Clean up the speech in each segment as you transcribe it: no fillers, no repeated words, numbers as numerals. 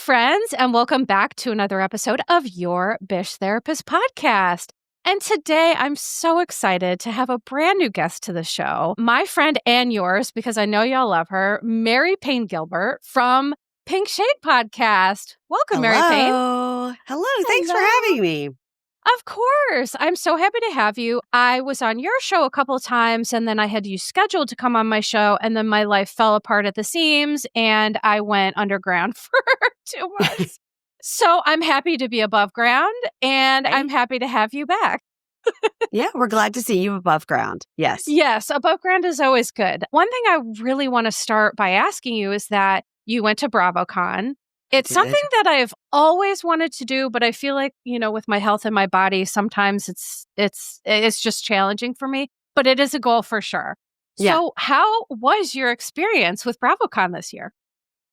friends, and welcome back to another episode of your Bish Therapist podcast. And today I'm so excited to have a brand new guest to the show, my friend and yours, because I know y'all love her, Mary Payne Gilbert from Pink Shade Podcast. Welcome, Mary Payne. Hello. Thanks for having me. Of course. I'm so happy to have you. I was on your show a couple of times, and then I had you scheduled to come on my show, and then my life fell apart at the seams, and I went underground for 2 months. So I'm happy to be above ground, and I'm happy to have you back. Yeah, we're glad to see you above ground. Yes. Yes, above ground is always good. One thing I really want to start by asking you is that you went to BravoCon. It's something that I've always wanted to do, but I feel like, you know, with my health and my body, sometimes it's just challenging for me, but it is a goal for sure. Yeah. So how was your experience with BravoCon this year?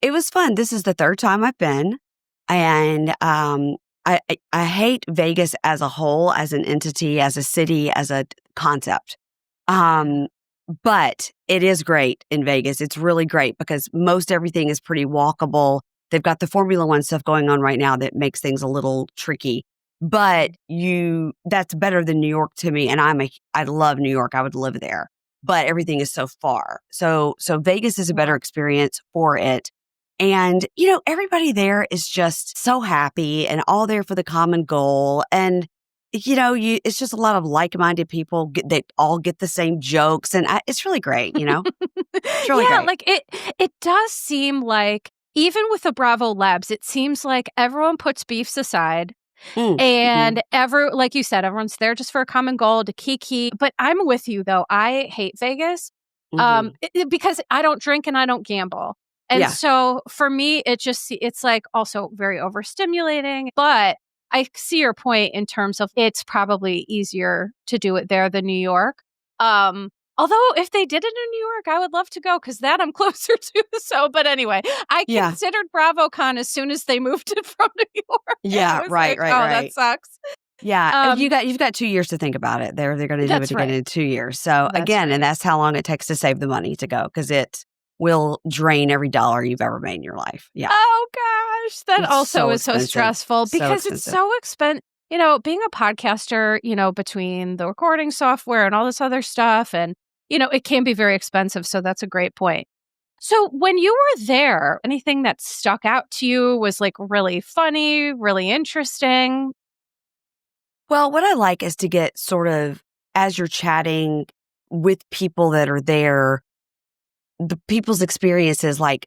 It was fun. This is the third time I've been. And I hate Vegas as a whole, as an entity, as a city, as a concept. But it is great in Vegas. It's really great because most everything is pretty walkable. They've got the Formula One stuff going on right now that makes things a little tricky, but that's better than New York to me. And I love New York. I would live there, but everything is so far. So Vegas is a better experience for it. And, you know, everybody there is just so happy and all there for the common goal. And, you know, it's just a lot of like-minded people that all get the same jokes. And it's really great, you know? It's really great. Like it does seem like, even with the Bravo Labs, it seems like everyone puts beefs aside and like you said, everyone's there just for a common goal to kiki. But I'm with you though. I hate Vegas because I don't drink and I don't gamble. And so for me, it's like also very overstimulating, but I see your point in terms of it's probably easier to do it there than New York. Although if they did it in New York, I would love to go because that I'm closer to. So, but anyway, I considered BravoCon as soon as they moved it from New York. Yeah, right. That sucks. Yeah, you've got 2 years to think about it. They're going to do it again in 2 years. So and that's how long it takes to save the money to go because it will drain every dollar you've ever made in your life. Yeah. Oh gosh, that also is so stressful because it's so expensive. You know, being a podcaster, you know, between the recording software and all this other stuff, and you know, it can be very expensive. So that's a great point. So when you were there, anything that stuck out to you was like really funny, really interesting? Well, what I like is to get sort of, as you're chatting with people that are there, the people's experiences, like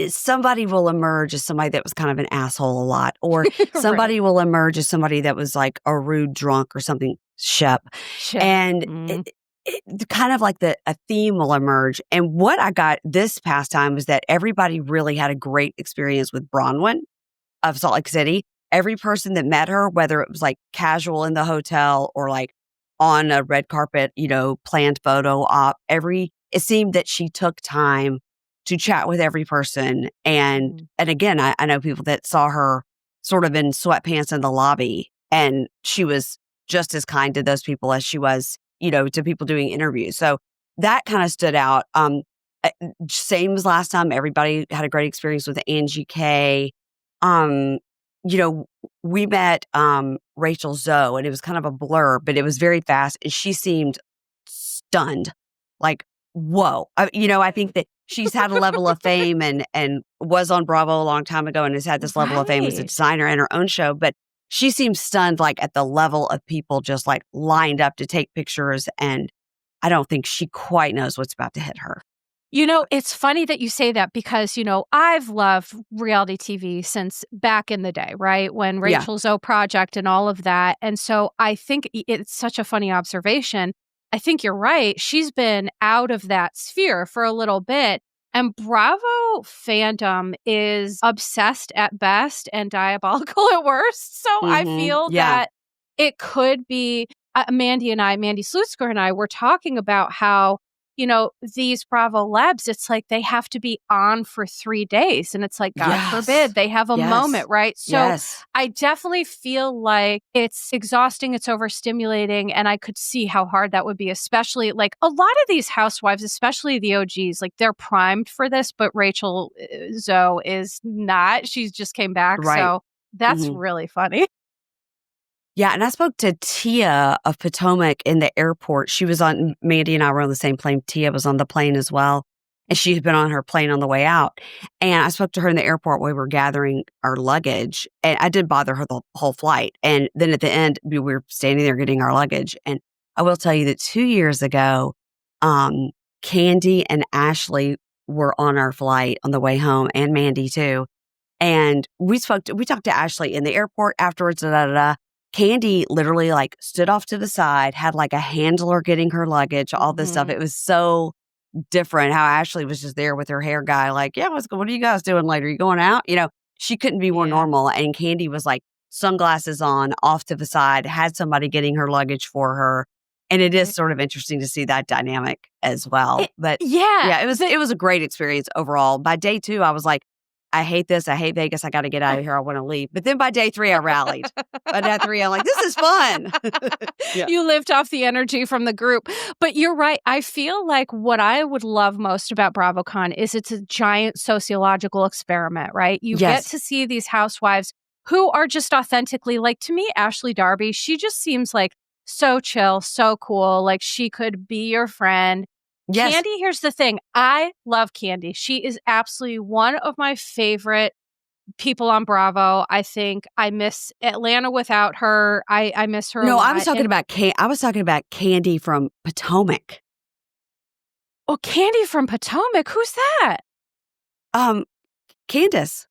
somebody will emerge as somebody that was kind of an asshole a lot, or somebody will emerge as somebody that was like a rude drunk or something, Shep. And it kind of like a theme will emerge. And what I got this past time was that everybody really had a great experience with Bronwyn of Salt Lake City. Every person that met her, whether it was like casual in the hotel or like on a red carpet, you know, planned photo op, it seemed that she took time to chat with every person. And again, I know people that saw her sort of in sweatpants in the lobby, and she was just as kind to those people as she was, you know, to people doing interviews. So that kind of stood out. Same as last time, everybody had a great experience with Angie K. You know, we met Rachel Zoe, and it was kind of a blur, but it was very fast, and she seemed stunned, like, whoa. I think that she's had a level of fame and was on Bravo a long time ago and has had this level of fame as a designer in her own show. But she seems stunned, like at the level of people just like lined up to take pictures. And I don't think she quite knows what's about to hit her. You know, it's funny that you say that because, you know, I've loved reality TV since back in the day, right? When Rachel Zoe Project and all of that. And so I think it's such a funny observation. I think you're right. She's been out of that sphere for a little bit. And Bravo fandom is obsessed at best and diabolical at worst. So I feel that it could be, Mandy Slutzker and I were talking about how these Bravo Labs, it's like they have to be on for 3 days. And it's like, God forbid, they have a moment, right? So I definitely feel like it's exhausting, it's overstimulating, and I could see how hard that would be, especially like a lot of these housewives, especially the OGs, like they're primed for this, but Rachel Zoe is not. She's just came back. Right. So that's really funny. Yeah, and I spoke to Tia of Potomac in the airport. She was on, Mandy and I were on the same plane. Tia was on the plane as well. And she had been on her plane on the way out. And I spoke to her in the airport while we were gathering our luggage. And I did bother her the whole flight. And then at the end, we were standing there getting our luggage. And I will tell you that 2 years ago, Candy and Ashley were on our flight on the way home, and Mandy too. And we talked to Ashley in the airport afterwards, Candy literally like stood off to the side, had like a handler getting her luggage, all this stuff. It was so different how Ashley was just there with her hair guy, like, yeah, what are you guys doing later? Are you going out? She couldn't be more normal. And Candy was like sunglasses on, off to the side, had somebody getting her luggage for her. And it is sort of interesting to see that dynamic as well. But it was a great experience overall. By day 2, I was like, I hate this. I hate Vegas. I got to get out of here. I want to leave. But then by day 3, I rallied. By day 3, I'm like, this is fun. You lived off the energy from the group. But you're right. I feel like what I would love most about BravoCon is it's a giant sociological experiment, right? You get to see these housewives who are just authentically, like, to me, Ashley Darby, she just seems like so chill, so cool. Like she could be your friend. Yes. Candy, here's the thing. I love Candy. She is absolutely one of my favorite people on Bravo. I think I miss Atlanta without her. I miss her. No, I was talking about Candy from Potomac. Oh, Candy from Potomac. Who's that? Candace.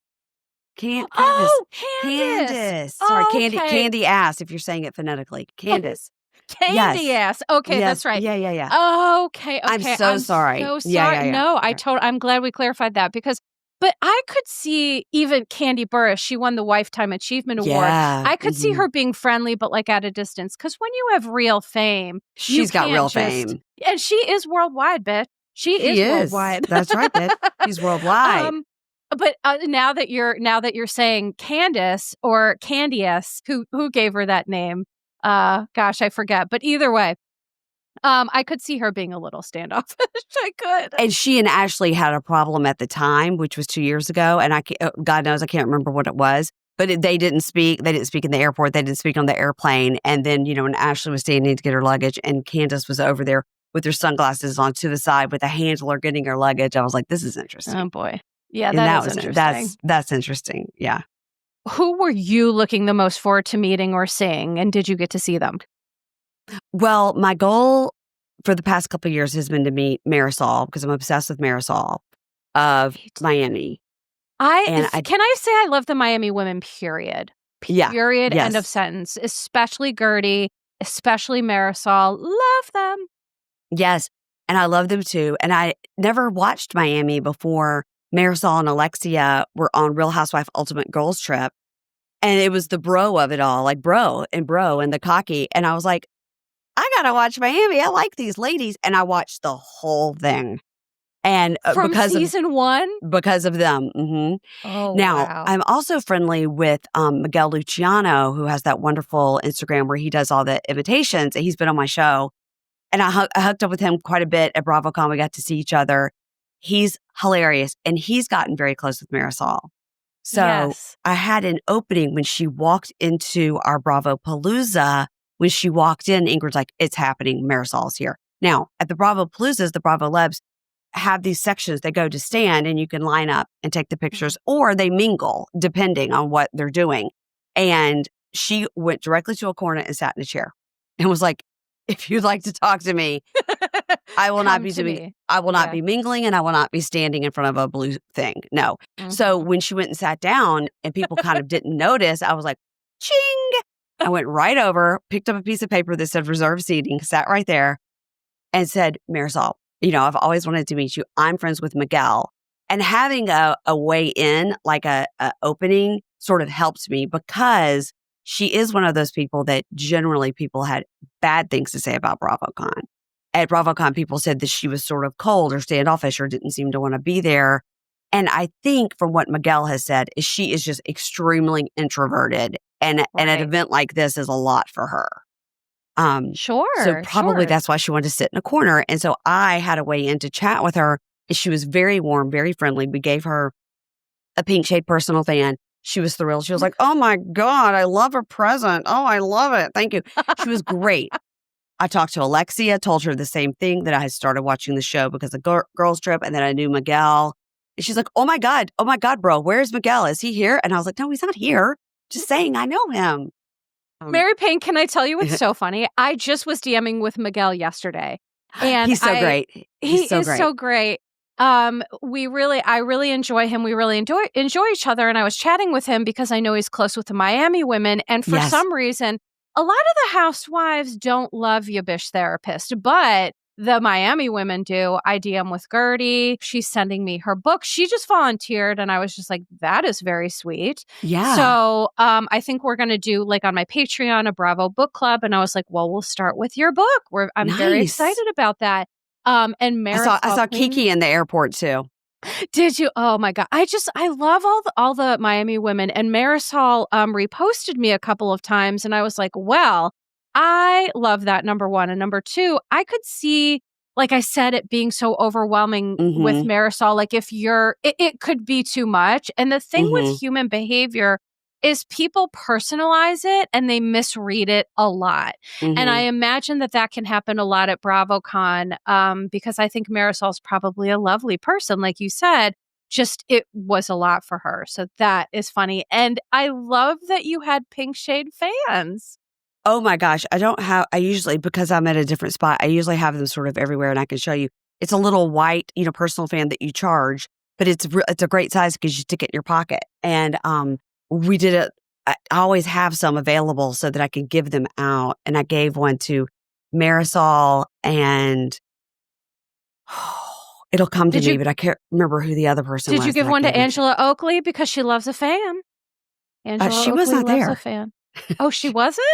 Candace. Sorry, okay. Candy ass, if you're saying it phonetically. Candace. Candy ass. Okay, that's right. Yeah. Okay. I'm so sorry. So sorry. No, I'm glad we clarified that but I could see even Candy Burris, she won the Lifetime Achievement Award. I could see her being friendly, but like at a distance. Because when you have real fame, she's got real fame. And she is worldwide, bitch. She is worldwide. That's right, bitch. She's worldwide. But now that you're saying Candace or Candice, who gave her that name? Gosh, I forget. But either way, I could see her being a little standoffish. I could. And she and Ashley had a problem at the time, which was 2 years ago. And God knows I can't remember what it was. But they didn't speak. They didn't speak in the airport. They didn't speak on the airplane. And then, when Ashley was standing to get her luggage, and Candace was over there with her sunglasses on to the side with a handler getting her luggage, I was like, "This is interesting." Oh boy, yeah, that is interesting. That's interesting. Yeah. Who were you looking the most forward to meeting or seeing, and did you get to see them? Well, my goal for the past couple of years has been to meet Marisol, because I'm obsessed with Marisol of Miami. Can I say I love the Miami women, period. Period, yes. End of sentence. Especially Gertie, especially Marisol. Love them. Yes, and I love them too. And I never watched Miami before Marisol and Alexia were on Real Housewife Ultimate Girls Trip. And it was the bro of it all, like bro and the cocky. And I was like, I got to watch Miami. I like these ladies. And I watched the whole thing. And from season 1? Because of them. Mm-hmm. Oh, now, wow. I'm also friendly with Miguel Luciano, who has that wonderful Instagram where he does all the invitations. And he's been on my show. And I hooked up with him quite a bit at BravoCon. We got to see each other. He's hilarious. And he's gotten very close with Marisol. So I had an opening when she walked into our Bravo Palooza. When she walked in, Ingrid's like, "It's happening. Marisol's here." Now, at the Bravo Paloozas, the Bravo Lebs have these sections. They go to stand and you can line up and take the pictures, or they mingle depending on what they're doing. And she went directly to a corner and sat in a chair and was like, "If you'd like to talk to me, I will not be be mingling, and I will not be standing in front of a blue thing." No. Mm-hmm. So when she went and sat down and people kind of didn't notice, I was like, ching. I went right over, picked up a piece of paper that said reserved seating, sat right there and said, "Marisol, I've always wanted to meet you. I'm friends with Miguel." And having a way in, like a opening, sort of helped me, because she is one of those people that generally people had bad things to say about BravoCon. at BravoCon, people said that she was sort of cold or standoffish or didn't seem to want to be there. And I think from what Miguel has said is she is just extremely introverted. And an event like this is a lot for her. So probably that's why she wanted to sit in a corner. And so I had a way in to chat with her. And she was very warm, very friendly. We gave her a Pink Shade personal fan. She was thrilled. She was like, oh my God, I love her present. Oh, I love it. Thank you. She was great. I talked to Alexia, told her the same thing, that I had started watching the show because of Girls Trip, and then I knew Miguel. And she's like, oh my God, bro, where's Miguel? Is he here? And I was like, no, he's not here. Just saying, I know him. Mary Payne, can I tell you what's so funny? I just was DMing with Miguel yesterday. And he's so great. He is so great. I really enjoy him. We really enjoy each other. And I was chatting with him because I know he's close with the Miami women. And for some reason, a lot of the housewives don't love Yabish Therapist, but the Miami women do. I DM with Gertie. She's sending me her book. She just volunteered. And I was just like, that is very sweet. Yeah. So I think we're going to do like on my Patreon, a Bravo book club. And I was like, well, we'll start with your book. I'm very excited about that. And Marisol, I saw Kiki in the airport too. Did you? Oh my God. I love all the Miami women, and Marisol reposted me a couple of times, and I was like, well, I love that, number one. And number two, I could see, like I said, it being so overwhelming with Marisol. Like if it could be too much. And the thing with human behavior is people personalize it and they misread it a lot. And I imagine that can happen a lot at BravoCon because I think Marisol's probably a lovely person, like you said, just it was a lot for her. So that is funny. And I love that you had Pink Shade fans. Oh my gosh. I usually, because I'm at a different spot, I usually have them sort of everywhere, and I can show you. It's a little white, personal fan that you charge, but it's a great size because you stick it in your pocket. And, we did it. I always have some available so that I can give them out. And I gave one to Marisol, and it'll come to me, but I can't remember who the other person was. Did you give one to Angela Oakley because she loves a fan? She was not there. A fan. Oh, she wasn't?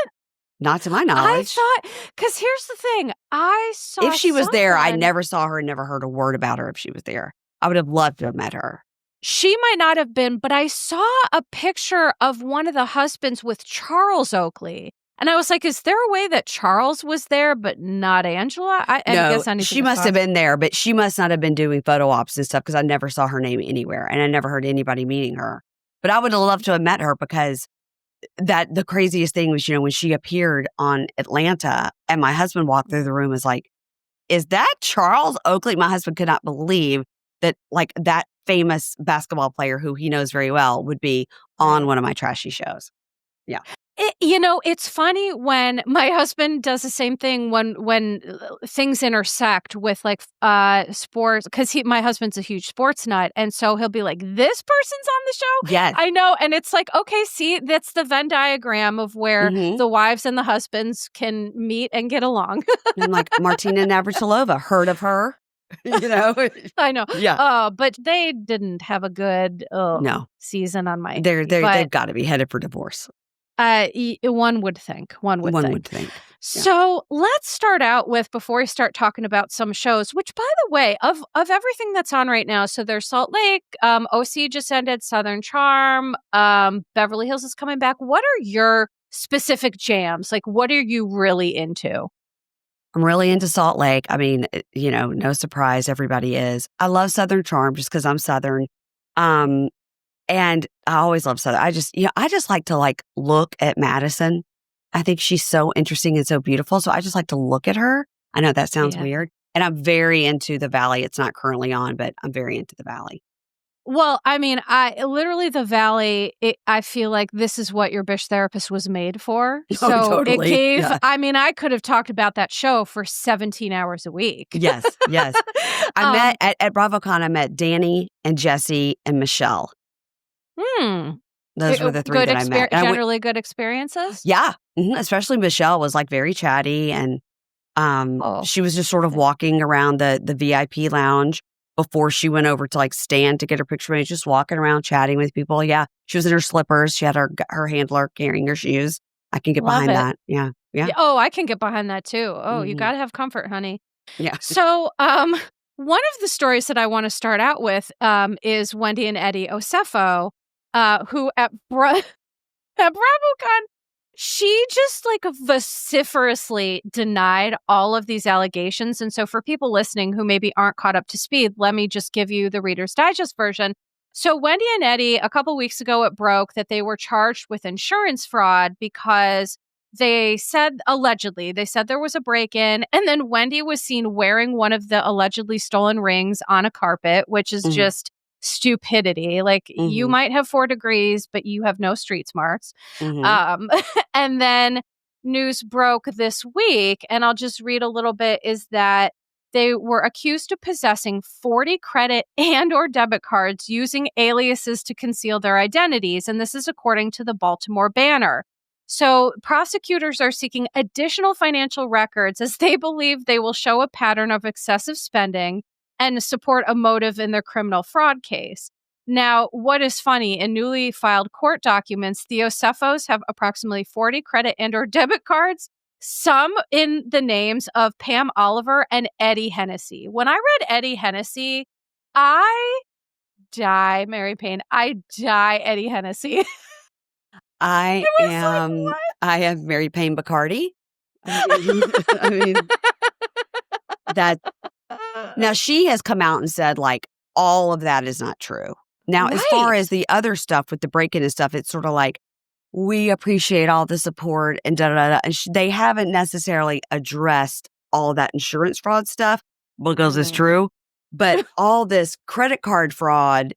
Not to my knowledge. I thought, because here's the thing. I saw if she was there, I never saw her, never heard a word about her if she was there. I would have loved to have met her. She might not have been, but I saw a picture of one of the husbands with Charles Oakley. And I was like, is there a way that Charles was there, but not Angela? I guess she must have been there, but she must not have been doing photo ops and stuff because I never saw her name anywhere. And I never heard anybody meeting her. But I would have loved to have met her because the craziest thing was, when she appeared on Atlanta and my husband walked through the room, was like, is that Charles Oakley? My husband could not believe that that famous basketball player who he knows very well would be on one of my trashy shows. Yeah. It's funny when my husband does the same thing when things intersect with like sports, because my husband's a huge sports nut, and so he'll be like, "This person's on the show." Yes, I know, and it's like, okay, see, that's the Venn diagram of where the wives and the husbands can meet and get along. And like Martina Navratilova, heard of her? I know. Yeah. But they didn't have a good season on my. They've got to be headed for divorce. One would think. One would think. Yeah. So let's start out with, before we start talking about some shows, which, by the way, of everything that's on right now, so there's Salt Lake, OC just ended, Southern Charm, Beverly Hills is coming back. What are your specific jams? Like, what are you really into? I'm really into Salt Lake. I mean, no surprise, everybody is. I love Southern Charm just because I'm Southern. And I always love Southern. I just like to look at Madison. I think she's so interesting and so beautiful. So I just like to look at her. I know that sounds weird. And I'm very into the Valley. It's not currently on, but I'm very into the Valley. Well, I mean, the Valley, I feel like this is what your Bish Therapist was made for. So totally. It gave, I could have talked about that show for 17 hours a week. Yes. I met at BravoCon, I met Danny and Jesse and Michelle. Those were the three that I met. Generally good experiences? Yeah. Especially Michelle was very chatty, and she was just sort of walking around the VIP lounge before she went over to stand to get her picture made, just walking around chatting with people. Yeah. She was in her slippers. She had her handler carrying her shoes. I can get behind that. Yeah. Oh, I can get behind that too. Oh, you got to have comfort, honey. Yeah. So, one of the stories that I want to start out with is Wendy and Eddie Osefo, who at BravoCon, she just like vociferously denied all of these allegations. And so for people listening who maybe aren't caught up to speed, let me just give you the Reader's Digest version. So Wendy and Eddie, a couple weeks ago, it broke that they were charged with insurance fraud because they said, allegedly, they said there was a break-in, and then Wendy was seen wearing one of the allegedly stolen rings on a carpet, which is just stupidity. Like, you might have 4 degrees, but you have no street smarts. And then news broke this week, and I'll just read a little bit, is that they were accused of possessing 40 credit and or debit cards using aliases to conceal their identities. And this is according to the Baltimore Banner. So prosecutors are seeking additional financial records as they believe they will show a pattern of excessive spending and support a motive in their criminal fraud case. Now, what is funny, in newly filed court documents, the Osefos have approximately 40 credit and or debit cards, some in the names of Pam Oliver and Eddie Hennessy. When I read Eddie Hennessy, I die, Mary Payne. I die, Eddie Hennessy. I have Mary Payne Bacardi. I mean, that now she has come out and said like all of that is not true. Now, as far as the other stuff with the break-in and stuff, it's sort of like, we appreciate all the support and da-da-da-da. And they haven't necessarily addressed all that insurance fraud stuff because it's true. But all this credit card fraud,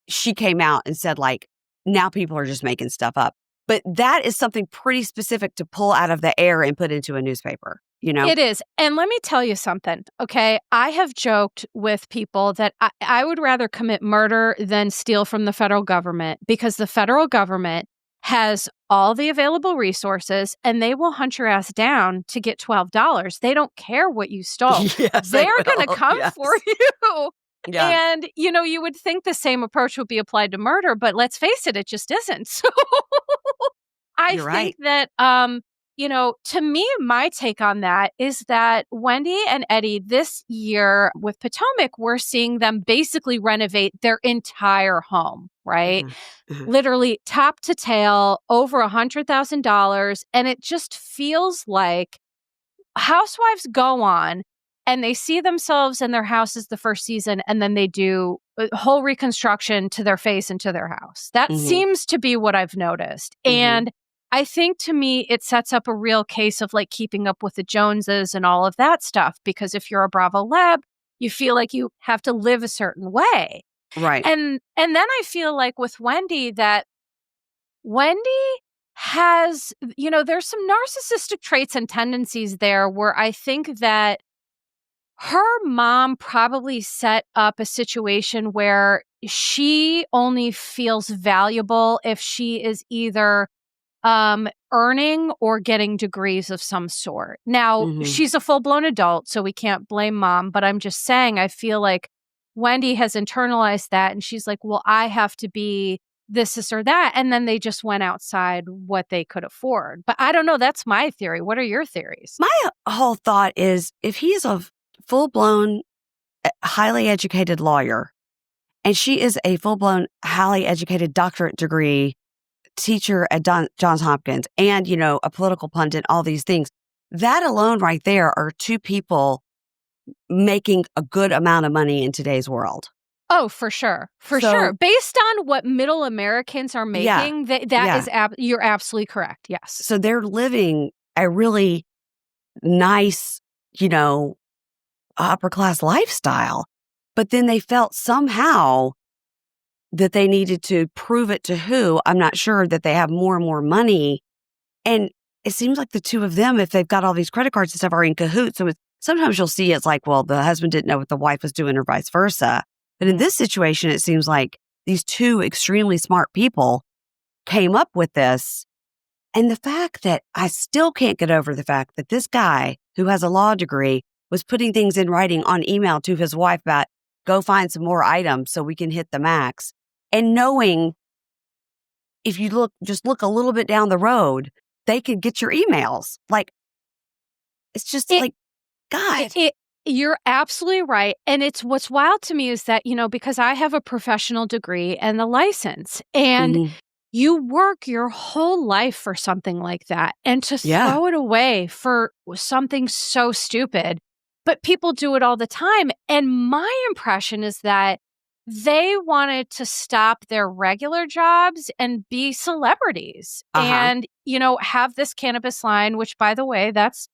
she came out and said like, now people are just making stuff up. But that is something pretty specific to pull out of the air and put into a newspaper, you know? It is. And let me tell you something, okay? I have joked with people that I would rather commit murder than steal from the federal government, because the federal government has all the available resources and they will hunt your ass down to get $12. They don't care what you stole. Yes, they're going to come for you. Yeah. And, you know, you would think the same approach would be applied to murder, but let's face it just isn't. So I think that, you know, to me, my take on that is that Wendy and Eddie this year with Potomac, we're seeing them basically renovate their entire home, right? Literally top to tail, over $100,000. And it just feels like housewives go on and they see themselves in their houses the first season, and then they do a whole reconstruction to their face and to their house. That seems to be what I've noticed. And I think to me, it sets up a real case of like keeping up with the Joneses and all of that stuff. Because if you're a Bravo Lab, you feel like you have to live a certain way. Right. And then I feel like with Wendy that Wendy has, you know, there's some narcissistic traits and tendencies there where I think that her mom probably set up a situation where she only feels valuable if she is either earning or getting degrees of some sort. Now, she's a full-blown adult, so we can't blame mom, but I'm just saying I feel like Wendy has internalized that, and she's like, well, I have to be this or that, and then they just went outside what they could afford. But I don't know, that's my theory. What are your theories? My whole thought is, if he's a full-blown, highly educated lawyer, and she is a full-blown, highly educated doctorate degree teacher at Johns Hopkins, and, you know, a political pundit, all these things, that alone right there are two people making a good amount of money in today's world. Oh, for sure. For sure. Based on what middle Americans are making, you're absolutely correct. Yes. So they're living a really nice, you know, upper class lifestyle, but then they felt somehow that they needed to prove it to who, I'm not sure, that they have more and more money. And it seems like the two of them, if they've got all these credit cards and stuff, are in cahoots. So sometimes you'll see it's like, well, the husband didn't know what the wife was doing or vice versa. But in this situation, it seems like these two extremely smart people came up with this. And the fact that I still can't get over the fact that this guy who has a law degree was putting things in writing on email to his wife about, go find some more items so we can hit the max. And knowing if you just look a little bit down the road, they could get your emails. Like, it's just like, God. You're absolutely right. And it's what's wild to me is that, because I have a professional degree and the license, and you work your whole life for something like that, and to throw it away for something so stupid. But people do it all the time. And my impression is that they wanted to stop their regular jobs and be celebrities and, have this cannabis line, which, by the way, that's,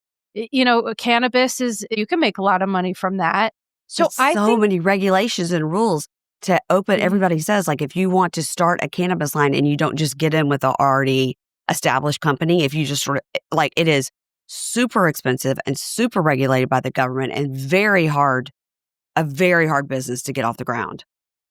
cannabis is, you can make a lot of money from that. So I think many regulations and rules to open. Everybody says, like, if you want to start a cannabis line and you don't just get in with an already established company, if you just sort of, like, it is super expensive and super regulated by the government and a very hard business to get off the ground.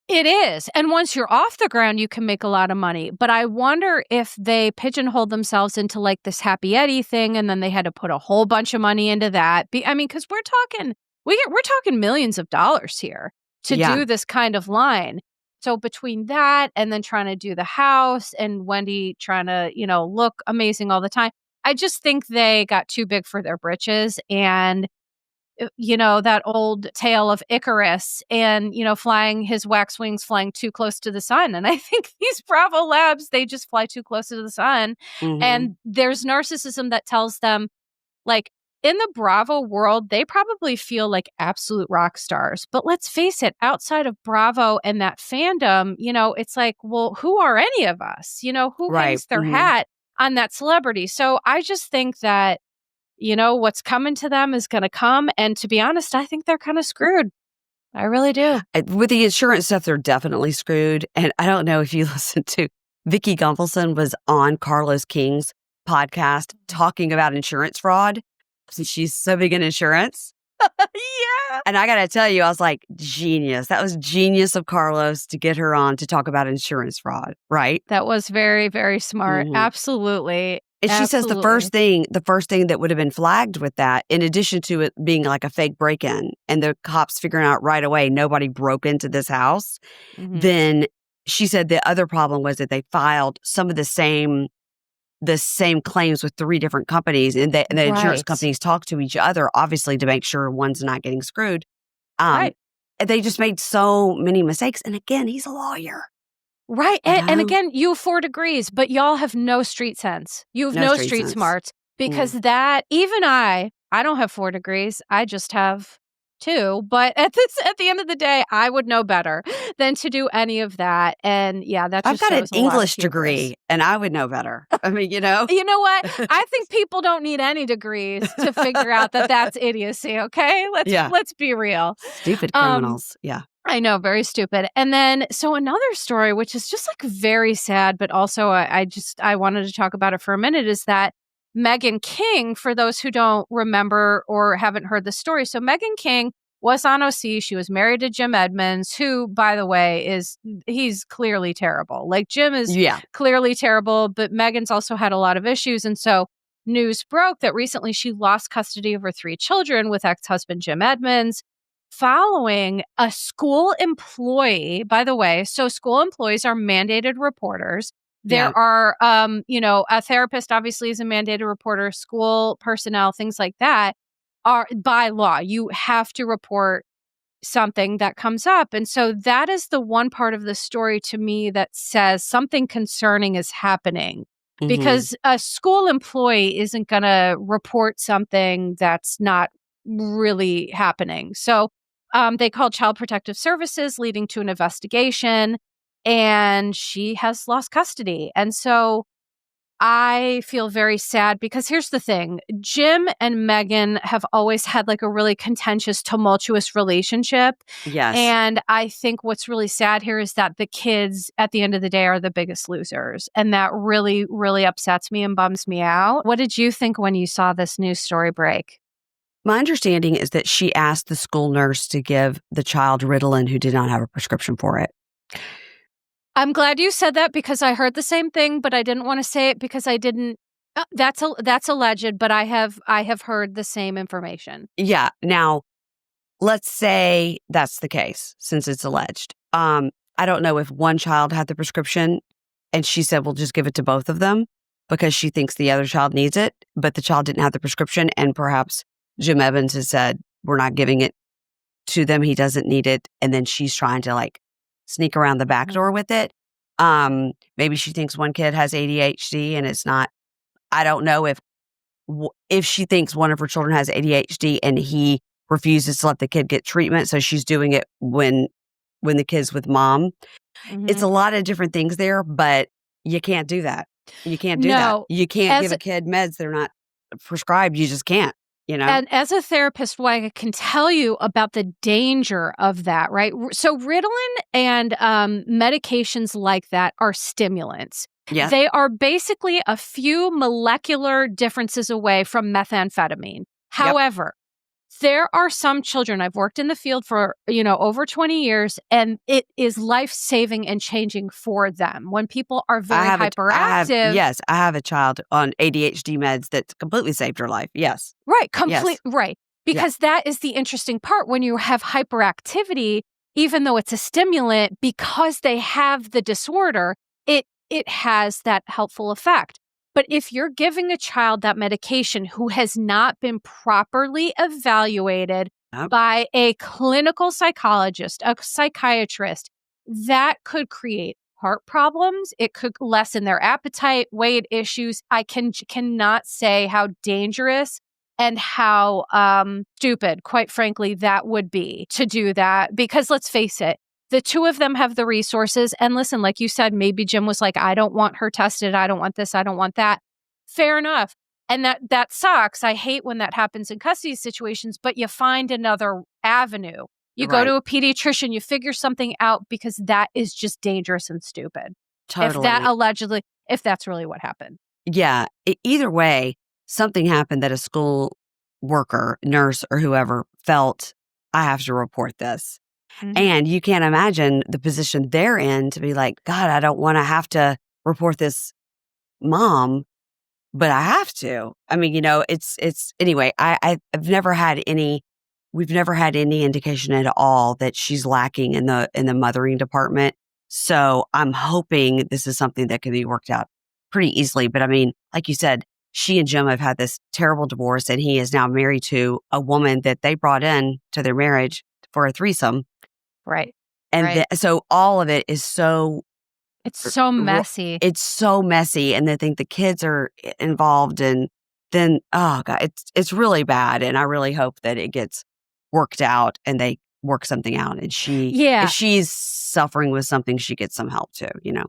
It is. And once you're off the ground, you can make a lot of money. But I wonder if they pigeonholed themselves into like this Happy Eddie thing, and then they had to put a whole bunch of money into that. Because we're talking millions of dollars here to do this kind of line. So between that and then trying to do the house and Wendy trying to, look amazing all the time, I just think they got too big for their britches. And that old tale of Icarus and, flying his wax wings, flying too close to the sun. And I think these Bravo Labs, they just fly too close to the sun. And there's narcissism that tells them, like, in the Bravo world, they probably feel like absolute rock stars. But let's face it, outside of Bravo and that fandom, it's like, well, who are any of us? Who hangs their hat on that celebrity? So I just think that, what's coming to them is going to come. And to be honest, I think they're kind of screwed. I really do. With the insurance stuff, they're definitely screwed. And I don't know if you listened to Vicky Gunvalson was on Carlos King's podcast talking about insurance fraud. So she's so big in insurance. Yeah. And I got to tell you, I was like, genius. That was genius of Carlos to get her on to talk about insurance fraud, right? That was very, very smart. Absolutely. And she says the first thing that would have been flagged with that, in addition to it being like a fake break-in and the cops figuring out right away nobody broke into this house, then she said the other problem was that they filed some of the same claims with 3 different companies, and the insurance companies talk to each other, obviously, to make sure one's not getting screwed. They just made so many mistakes. And again, he's a lawyer. Right. And again, you have 4 degrees, but y'all have no street sense. You have no street smarts, because that, even I don't have 4 degrees. I just have 2. But at the end of the day, I would know better than to do any of that. And that just I've got an shows a English lot of degree, and I would know better. I mean, You know what? I think people don't need any degrees to figure out that that's idiocy. Okay, let's be real. Stupid criminals. I know, very stupid. And then, so another story, which is just like very sad, but also I wanted to talk about it for a minute, is that Meghan King, for those who don't remember or haven't heard the story. So Meghan King was on OC. She was married to Jim Edmonds, who, by the way, he's clearly terrible. Like, Jim is clearly terrible, but Meghan's also had a lot of issues. And so news broke that recently she lost custody of her 3 children with ex-husband Jim Edmonds, following a school employee, by the way. So school employees are mandated reporters. There are, a therapist obviously is a mandated reporter, school personnel, things like that are by law. You have to report something that comes up. And so that is the one part of the story to me that says something concerning is happening, because a school employee isn't going to report something that's not really happening. So they called Child Protective Services, leading to an investigation, and she has lost custody. And so I feel very sad, because here's the thing. Jim and Meghan have always had like a really contentious, tumultuous relationship. Yes. And I think what's really sad here is that the kids at the end of the day are the biggest losers. And that really, really upsets me and bums me out. What did you think when you saw this news story break? My understanding is that she asked the school nurse to give the child Ritalin who did not have a prescription for it. I'm glad you said that, because I heard the same thing, but I didn't want to say it because I didn't. That's alleged, but I have heard the same information. Yeah. Now, let's say that's the case, since it's alleged. I don't know if one child had the prescription and she said, "We'll just give it to both of them," because she thinks the other child needs it, but the child didn't have the prescription, and perhaps Jim Evans has said, we're not giving it to them. He doesn't need it. And then she's trying to like sneak around the back door with it. Maybe she thinks one kid has ADHD and it's not. I don't know if she thinks one of her children has ADHD and he refuses to let the kid get treatment. So she's doing it when the kid's with mom. It's a lot of different things there, but you can't do that. You can't do that. You can't give a kid meds they're not prescribed. You just can't, you know? And as a therapist, what I can tell you about the danger of that, right? So Ritalin and medications like that are stimulants. Yeah. They are basically a few molecular differences away from methamphetamine. However, there are some children, I've worked in the field for, over 20 years, and it is life-saving and changing for them. When people are very hyperactive. I have a child on ADHD meds that completely saved her life. Yes. Right. Right. Because that is the interesting part. When you have hyperactivity, even though it's a stimulant, because they have the disorder, it has that helpful effect. But if you're giving a child that medication who has not been properly evaluated by a clinical psychologist, a psychiatrist, that could create heart problems. It could lessen their appetite, weight issues. I cannot say how dangerous and how stupid, quite frankly, that would be to do that. Because let's face it, the two of them have the resources. And listen, like you said, maybe Jim was like, I don't want her tested. I don't want this. I don't want that. Fair enough. And that sucks. I hate when that happens in custody situations, but you find another avenue. You go to a pediatrician, you figure something out, because that is just dangerous and stupid. Totally. If that's really what happened. Yeah. Either way, something happened that a school worker, nurse, or whoever felt, I have to report this. And you can't imagine the position they're in to be like, God, I don't want to have to report this mom, but I have to. I mean, it's anyway, we've never had any indication at all that she's lacking in the mothering department. So I'm hoping this is something that can be worked out pretty easily. But I mean, like you said, she and Jim have had this terrible divorce, and he is now married to a woman that they brought in to their marriage for a threesome. Right. And so all of it is it's so messy. It's so messy. And they think the kids are involved. And then, oh God, it's really bad. And I really hope that it gets worked out and they work something out. And if she's suffering with something, she gets some help too,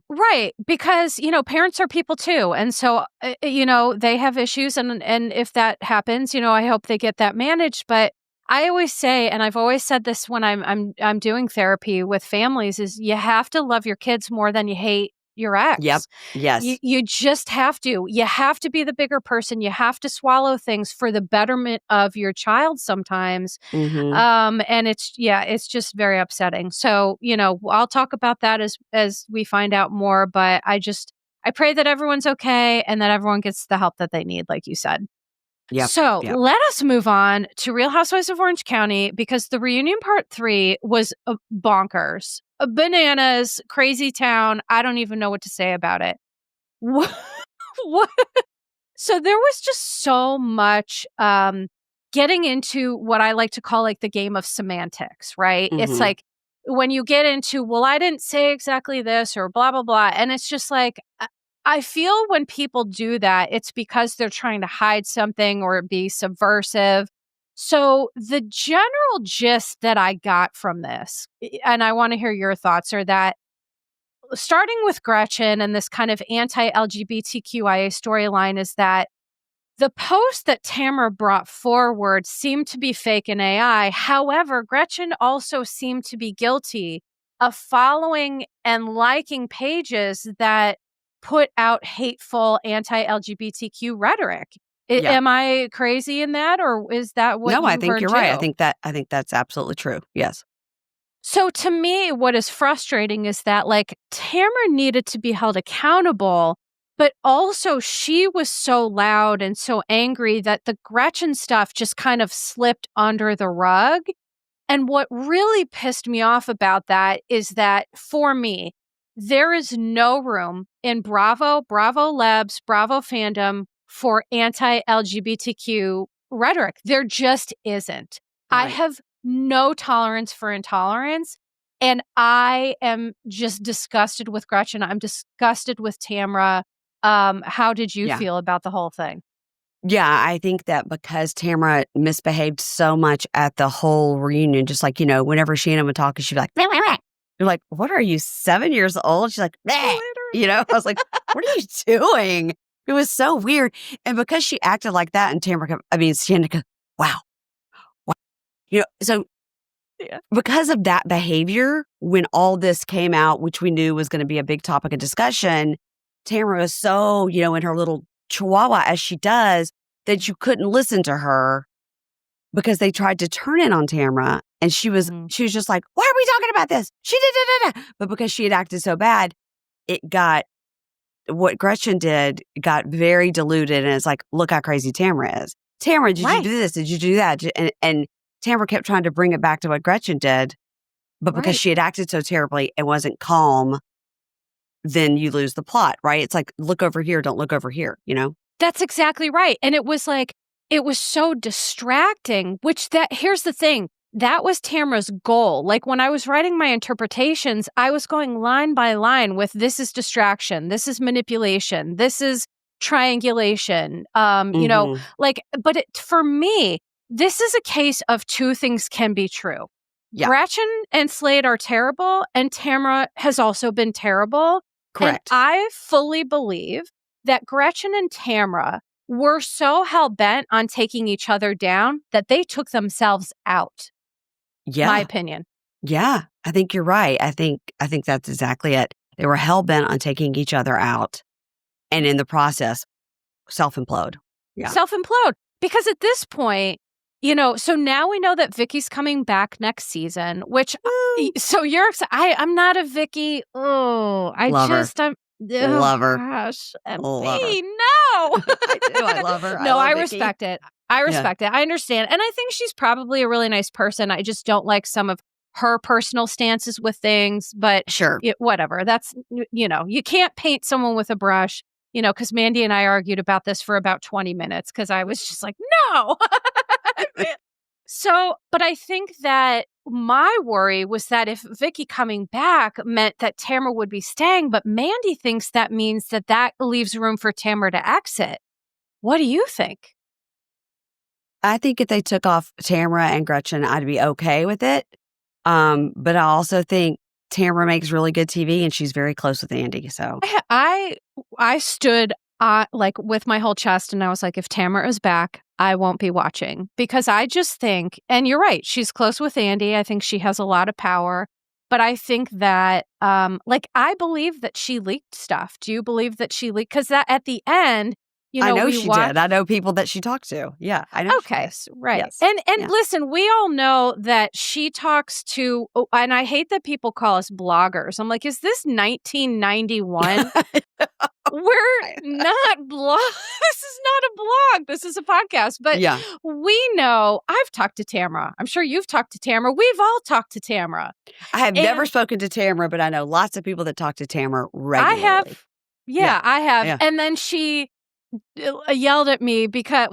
Right. Because, parents are people too. And so, they have issues. And if that happens, I hope they get that managed. But I always say, and I've always said this when I'm doing therapy with families, is you have to love your kids more than you hate your ex. Yep. Yes. You just have to. You have to be the bigger person. You have to swallow things for the betterment of your child sometimes. And it's just very upsetting. So, I'll talk about that as we find out more. But I pray that everyone's okay and that everyone gets the help that they need, like you said. Yep. So let us move on to Real Housewives of Orange County, because the reunion part 3 was bonkers. Bananas, crazy town. I don't even know what to say about it. What? So there was just so much getting into what I like to call like the game of semantics, right? It's like when you get into, well, I didn't say exactly this or blah, blah, blah. And it's just like, I feel when people do that, it's because they're trying to hide something or be subversive. So the general gist that I got from this, and I want to hear your thoughts, are that starting with Gretchen and this kind of anti-LGBTQIA storyline, is that the post that Tamara brought forward seemed to be fake and AI. However, Gretchen also seemed to be guilty of following and liking pages that put out hateful anti-LGBTQ rhetoric. Am I crazy in that, or is that what? No, I think you're right. I think that's absolutely true. Yes. So to me, what is frustrating is that like Tamara needed to be held accountable, but also she was so loud and so angry that the Gretchen stuff just kind of slipped under the rug. And what really pissed me off about that is that for me, there is no room in Bravo Labs, Bravo fandom for anti-LGBTQ rhetoric. There just isn't. I have no tolerance for intolerance. And I am just disgusted with Gretchen. I'm disgusted with Tamra. How did you feel about the whole thing? Yeah, I think that because Tamra misbehaved so much at the whole reunion, just like, whenever Shannon would talk, she'd be like, "Bleh, bleh, bleh." You're like, what are you, 7 years old? She's like, "Bleh." I was like, what are you doing? It was so weird. And because she acted like that, and Shannon goes, wow. So because of that behavior, when all this came out, which we knew was going to be a big topic of discussion, Tamra was so, in her little chihuahua as she does, that you couldn't listen to her because they tried to turn it on Tamra. And she was just like, why are we talking about this? She did. But because she had acted so bad, what Gretchen did got very diluted. And it's like, look how crazy Tamra is. Tamra, did you do this? Did you do that? And Tamra kept trying to bring it back to what Gretchen did. But because she had acted so terribly and wasn't calm, then you lose the plot, right? It's like, look over here, don't look over here, That's exactly right. And it was so distracting, here's the thing. That was Tamra's goal. Like when I was writing my interpretations, I was going line by line with this is distraction, this is manipulation, this is triangulation. But for me, this is a case of two things can be true. Yeah. Gretchen and Slade are terrible, and Tamra has also been terrible. Correct. And I fully believe that Gretchen and Tamra were so hell-bent on taking each other down that they took themselves out. Yeah. My opinion. Yeah, I think you're right. I think that's exactly it. They were hell-bent on taking each other out, and in the process, self-implode. Yeah. Self-implode. Because at this point, so now we know that Vicky's coming back next season, which, so you're excited. I'm not a Vicky. Oh, I'm. Love her. Gosh. Love her. No. I do. I love her. No, I respect it. I respect it. I understand. And I think she's probably a really nice person. I just don't like some of her personal stances with things, but sure. Whatever. That's, you can't paint someone with a brush, because Mandy and I argued about this for about 20 minutes because I was just like, no. But I think that my worry was that if Vicky coming back meant that Tamra would be staying, but Mandy thinks that means that leaves room for Tamra to exit. What do you think? I think if they took off Tamra and Gretchen, I'd be okay with it. But I also think Tamra makes really good TV, and she's very close with Andy. So I stood with my whole chest, and I was like, if Tamra is back, I won't be watching, because I just think, and you're right, she's close with Andy. I think she has a lot of power, but I think that, I believe that she leaked stuff. Do you believe that she leaked? Because that at the end, I know she did. I know people that she talked to. Yeah, I know. Okay, right. Yes. And listen, we all know that she talks to, and I hate that people call us bloggers. I'm like, is this 1991? We're not this is not a blog. This is a podcast. But we know, I've talked to Tamra. I'm sure you've talked to Tamra. We've all talked to Tamra. I have never spoken to Tamra, but I know lots of people that talk to Tamra regularly. I have. Yeah, I have. Yeah. And then she yelled at me because,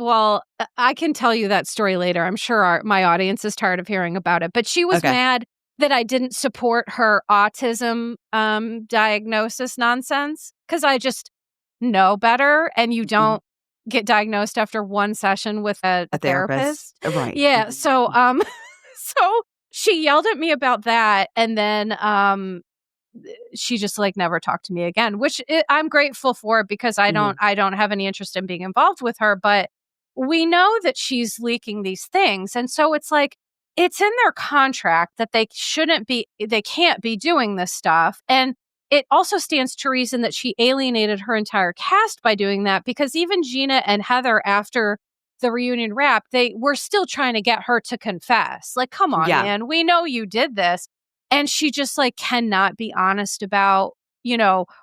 I can tell you that story later. I'm sure my audience is tired of hearing about it. But she was mad that I didn't support her autism diagnosis nonsense, because I just know better, and you don't get diagnosed after one session with a therapist. Right. Yeah. So so she yelled at me about that, and then she just never talked to me again, which I'm grateful for, because I don't have any interest in being involved with her. But we know that she's leaking these things, and so it's it's in their contract that they can't be doing this stuff. And it also stands to reason that she alienated her entire cast by doing that, because even Gina and Heather, after the reunion wrap, they were still trying to get her to confess. Come on, man, we know you did this. And she just cannot be honest about,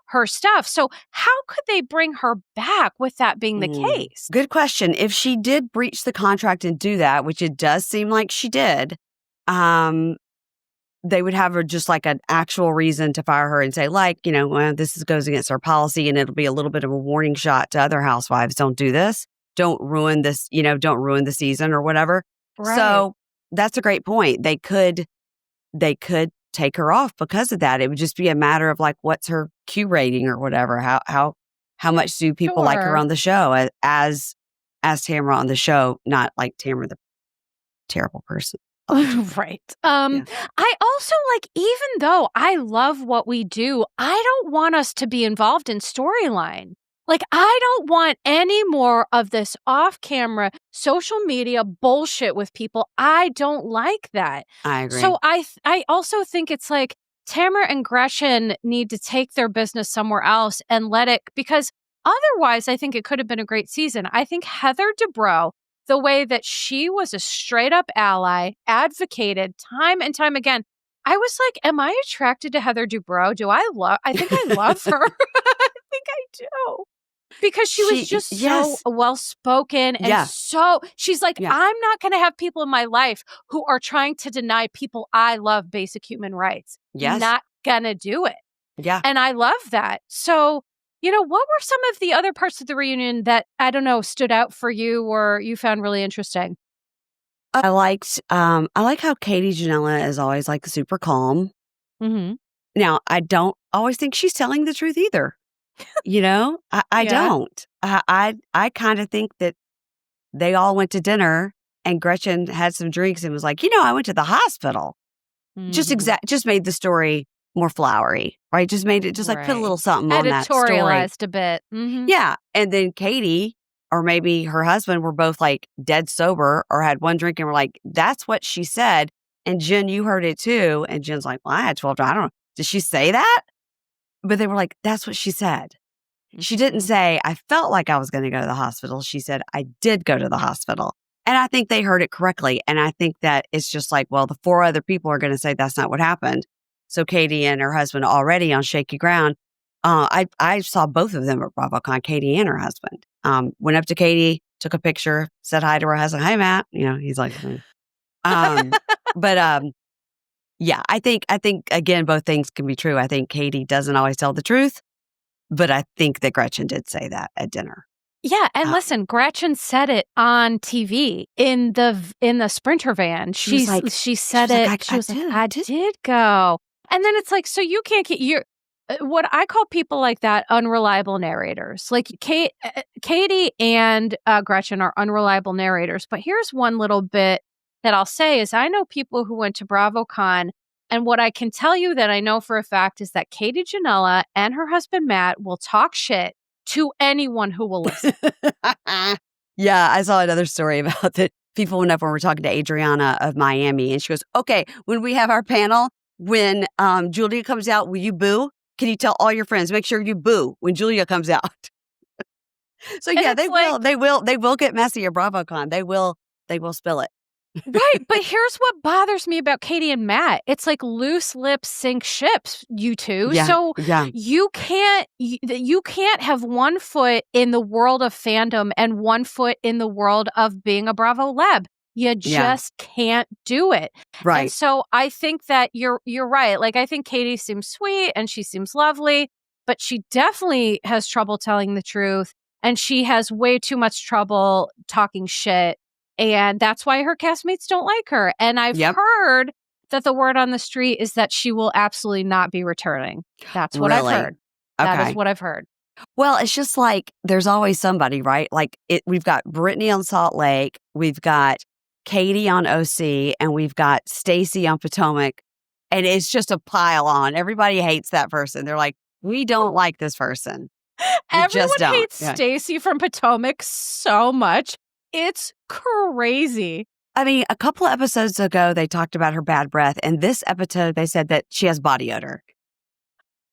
her stuff. So how could they bring her back with that being the case? Good question. If she did breach the contract and do that, which it does seem like she did, they would have her just an actual reason to fire her and say, this goes against our policy, and it'll be a little bit of a warning shot to other housewives. Don't do this. Don't ruin this, don't ruin the season or whatever. Right. So that's a great point. They could take her off because of that. It would just be a matter of like, what's her Q rating or whatever. How much do people like her on the show as Tamara on the show, not like Tamara, the terrible person. Right. I also like, even though I love what we do, I don't want us to be involved in storyline. Like, I don't want any more of this off-camera social media bullshit with people. I don't like that. I agree. So I also think it's like Tamara and Gretchen need to take their business somewhere else and let it, because otherwise I think it could have been a great season. I think Heather Dubrow, the way that she was a straight up ally, advocated time and time again. I was like, am I attracted to Heather Dubrow? I think I love her. I think I do. Because she was just so well-spoken and so, she's like, I'm not going to have people in my life who are trying to deny people I love basic human rights. Yes. Not going to do it. Yeah. And I love that. So, what were some of the other parts of the reunion that, I don't know, stood out for you or you found really interesting? I like how Katie Janela is always like super calm. Mm-hmm. Now, I don't always think she's telling the truth either. I don't. I kind of think that they all went to dinner and Gretchen had some drinks and was like, I went to the hospital. Mm-hmm. Just made the story more flowery, right? Just made it like put a little something on that story. Editorialized a bit. Mm-hmm. Yeah. And then Katie or maybe her husband were both like dead sober or had one drink and were like, that's what she said. And Jen, you heard it too. And Jen's like, well, I had 12. I don't know. Did she say that? But they were like, that's what she said. Mm-hmm. She didn't say, I felt like I was going to go to the hospital. She said, I did go to the hospital. And I think they heard it correctly. And I think that it's just like, well, the 4 other people are going to say that's not what happened. So Katie and her husband already on shaky ground. I saw both of them at BravoCon, Katie and her husband. Went up to Katie, took a picture, said hi to her husband. Hi, Matt. He's like, yeah, I think again, both things can be true. I think Katie doesn't always tell the truth, but I think that Gretchen did say that at dinner. Yeah, and listen, Gretchen said it on TV in the Sprinter van. She said it. She was like, I did go. And then it's like, so you can't get what I call people like that unreliable narrators. Like Katie and Gretchen are unreliable narrators. But here's one little bit that I'll say is I know people who went to BravoCon, and what I can tell you that I know for a fact is that Katie Janela and her husband Matt will talk shit to anyone who will listen. Yeah, I saw another story about that. People went up when we were talking to Adriana of Miami, and she goes, okay, when we have our panel, when Julia comes out, will you boo? Can you tell all your friends, make sure you boo when Julia comes out? So yeah, they will get messy at BravoCon. They will spill it. Right. But here's what bothers me about Katie and Matt. It's like loose lips sink ships, you two. Yeah, so yeah. you can't have one foot in the world of fandom and one foot in the world of being a Bravo Lab. You just can't do it. Right. And so I think that you're right. Like, I think Katie seems sweet and she seems lovely, but she definitely has trouble telling the truth. And she has way too much trouble talking shit. And that's why her castmates don't like her. And I've heard that the word on the street is that she will absolutely not be returning. That's what I've heard. That is what I've heard. Well, it's just like there's always somebody, right? Like we've got Brittany on Salt Lake, we've got Katie on OC, and we've got Stacy on Potomac. And it's just a pile on. Everybody hates that person. They're like, we don't like this person. Everyone hates Stacy from Potomac so much. It's crazy. I mean, a couple of episodes ago, they talked about her bad breath. And this episode, they said that she has body odor.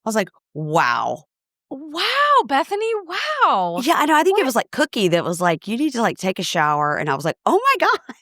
I was like, wow. Wow, Bethany, wow. Yeah, I know. I think it was like Cookie that was like, you need to like take a shower. And I was like, oh my God.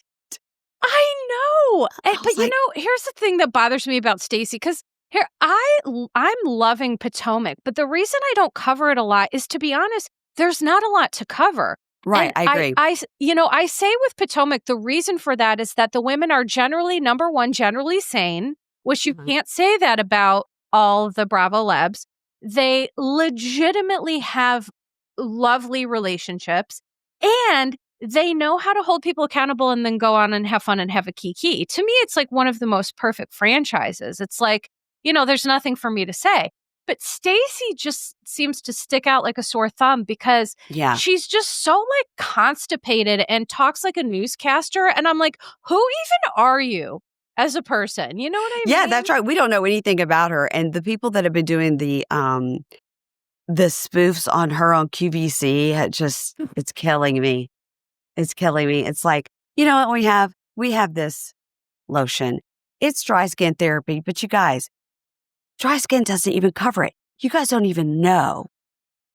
I know. But here's the thing that bothers me about Stacy, because here I'm loving Potomac, but the reason I don't cover it a lot is, to be honest, there's not a lot to cover. Right, and I agree. I say with Potomac, the reason for that is that the women are generally, number one, generally sane, which you can't say that about all the Bravo Labs. They legitimately have lovely relationships, and they know how to hold people accountable and then go on and have fun and have a kiki. To me, it's like one of the most perfect franchises. It's like, there's nothing for me to say. But Stacey just seems to stick out like a sore thumb because she's just so like constipated and talks like a newscaster. And I'm like, who even are you as a person? You know what I mean? Yeah, that's right. We don't know anything about her. And the people that have been doing the spoofs on her on QVC, it's killing me. It's killing me. It's like, you know what we have this lotion. It's dry skin therapy, but you guys, dry skin doesn't even cover it. You guys don't even know.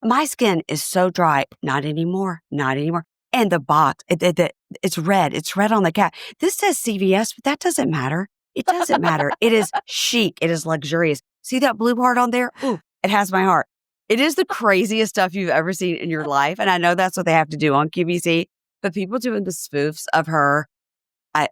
My skin is so dry. Not anymore. Not anymore. And the box, it's red. It's red on the cap. This says CVS, but that doesn't matter. It doesn't matter. It is chic. It is luxurious. See that blue heart on there? Ooh, it has my heart. It is the craziest stuff you've ever seen in your life. And I know that's what they have to do on QVC, but people doing the spoofs of her are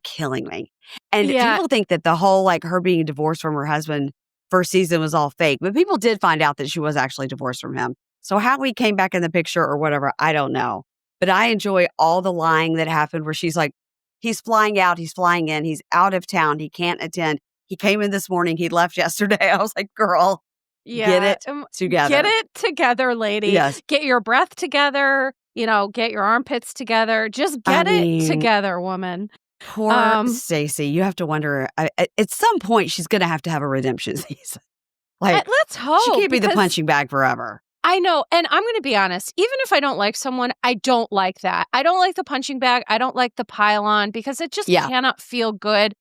killing me. And people think that the whole, like, her being divorced from her husband first season was all fake, but people did find out that she was actually divorced from him. So how he came back in the picture or whatever, I don't know. But I enjoy all the lying that happened where she's like, he's flying out, he's flying in, he's out of town, he can't attend. He came in this morning, he left yesterday. I was like, girl, get it together. Get it together, lady. Yes. Get your breath together, get your armpits together. Just get it together, woman. Poor Stacey. You have to wonder, at some point, she's going to have a redemption season. Like, let's hope. She can't be the punching bag forever. I know. And I'm going to be honest, even if I don't like someone, I don't like that. I don't like the punching bag. I don't like the pile-on because it just cannot feel good.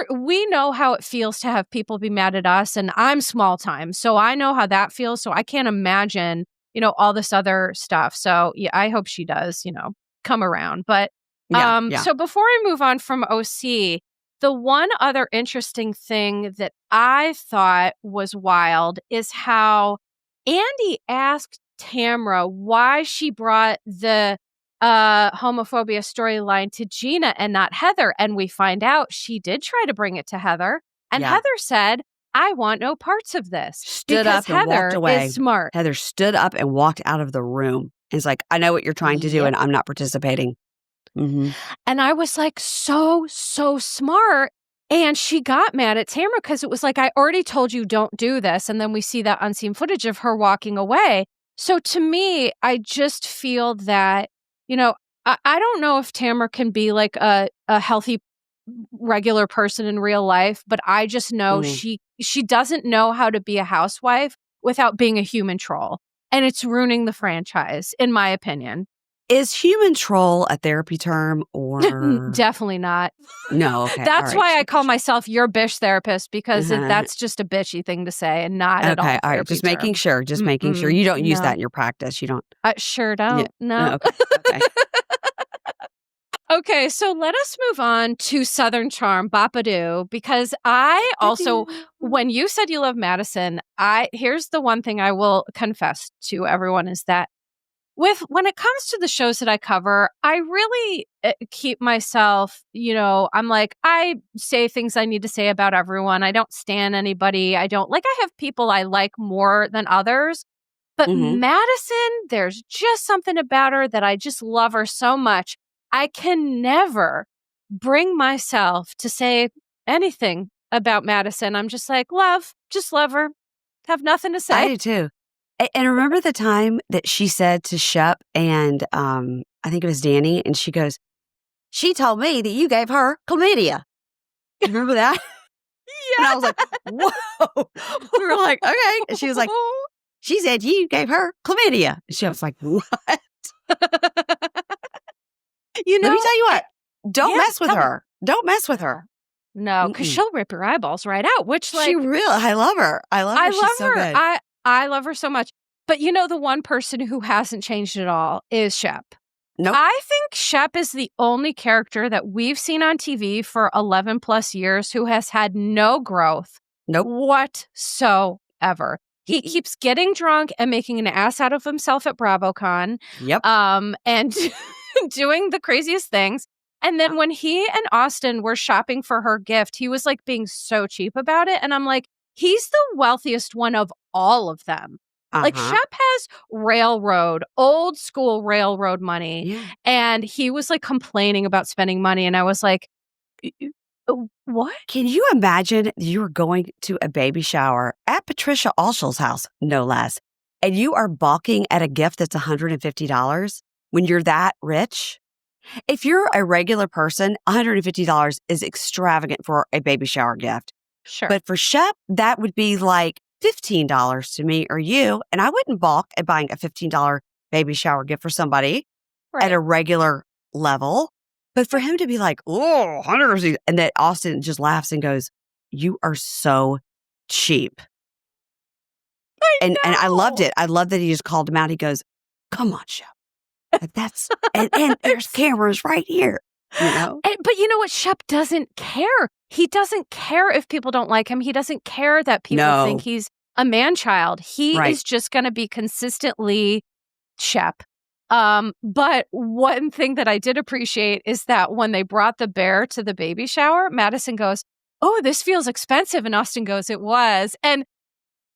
We know how it feels to have people be mad at us, and I'm small time. So I know how that feels. So I can't imagine, all this other stuff. So yeah, I hope she does, come around. But so before I move on from OC, the one other interesting thing that I thought was wild is how Andy asked Tamra why she brought the homophobia storyline to Gina and not Heather. And we find out she did try to bring it to Heather. And Heather said, I want no parts of this. Stood up and Heather walked away. Is smart. Heather stood up and walked out of the room. And it's like, I know what you're trying to do and I'm not participating. Mm-hmm. And I was like, so smart. And she got mad at Tamra because it was like, I already told you don't do this. And then we see that unseen footage of her walking away. So to me, I just feel that, I don't know if Tamra can be like a healthy, regular person in real life, but I just know she doesn't know how to be a housewife without being a human troll. And it's ruining the franchise, in my opinion. Is human troll a therapy term or? Definitely not. No, okay. That's why I call myself your bitch therapist because that's just a bitchy thing to say and not at all. Okay, all right. Just making sure. Just making sure. You don't use that in your practice. You don't. I sure don't. Yeah. No. Okay. Okay, so let us move on to Southern Charm, Bapadoo, because I also, when you said you love Madison, here's the one thing I will confess to everyone is that when it comes to the shows that I cover, I really keep myself, I'm like, I say things I need to say about everyone. I don't stan anybody. I have people I like more than others. But Madison, there's just something about her that I just love her so much. I can never bring myself to say anything about Madison. I'm just like, just love her. Have nothing to say. I do too. And remember the time that she said to Shep and I think it was Danny, and she goes, she told me that you gave her chlamydia. Remember that? Yeah. And I was like, whoa. We were like, okay. And she was like, she said you gave her chlamydia. And she was like, what? Let me tell you what. Don't mess with her. Don't mess with her. No, because she'll rip your eyeballs right out, which like... I love her. I love her. She's so good. I love her so much. But the one person who hasn't changed at all is Shep. Nope. I think Shep is the only character that we've seen on TV for 11 plus years who has had no growth whatsoever. He keeps getting drunk and making an ass out of himself at BravoCon. Yep. And doing the craziest things. And then when he and Austin were shopping for her gift, he was like being so cheap about it. And I'm like, he's the wealthiest one of all of them. Like, Shep has old school railroad money. Yeah. And he was like complaining about spending money. And I was like, what? Can you imagine you were going to a baby shower at Patricia Alschel's house, no less, and you are balking at a gift that's $150 when you're that rich? If you're a regular person, $150 is extravagant for a baby shower gift. Sure. But for Shep, that would be like $15 to me or you, and I wouldn't balk at buying a $15 baby shower gift for somebody at a regular level. But for him to be like, oh, $100, and that Austin just laughs and goes, you are so cheap. And I loved it. I love that he just called him out. He goes, come on, Shep. That's and there's cameras right here. You know? But you know what? Shep doesn't care. He doesn't care if people don't like him. He doesn't care that people think he's a man-child. He is just going to be consistently Shep. But one thing that I did appreciate is that when they brought the bear to the baby shower, Madison goes, oh, this feels expensive. And Austin goes, it was. And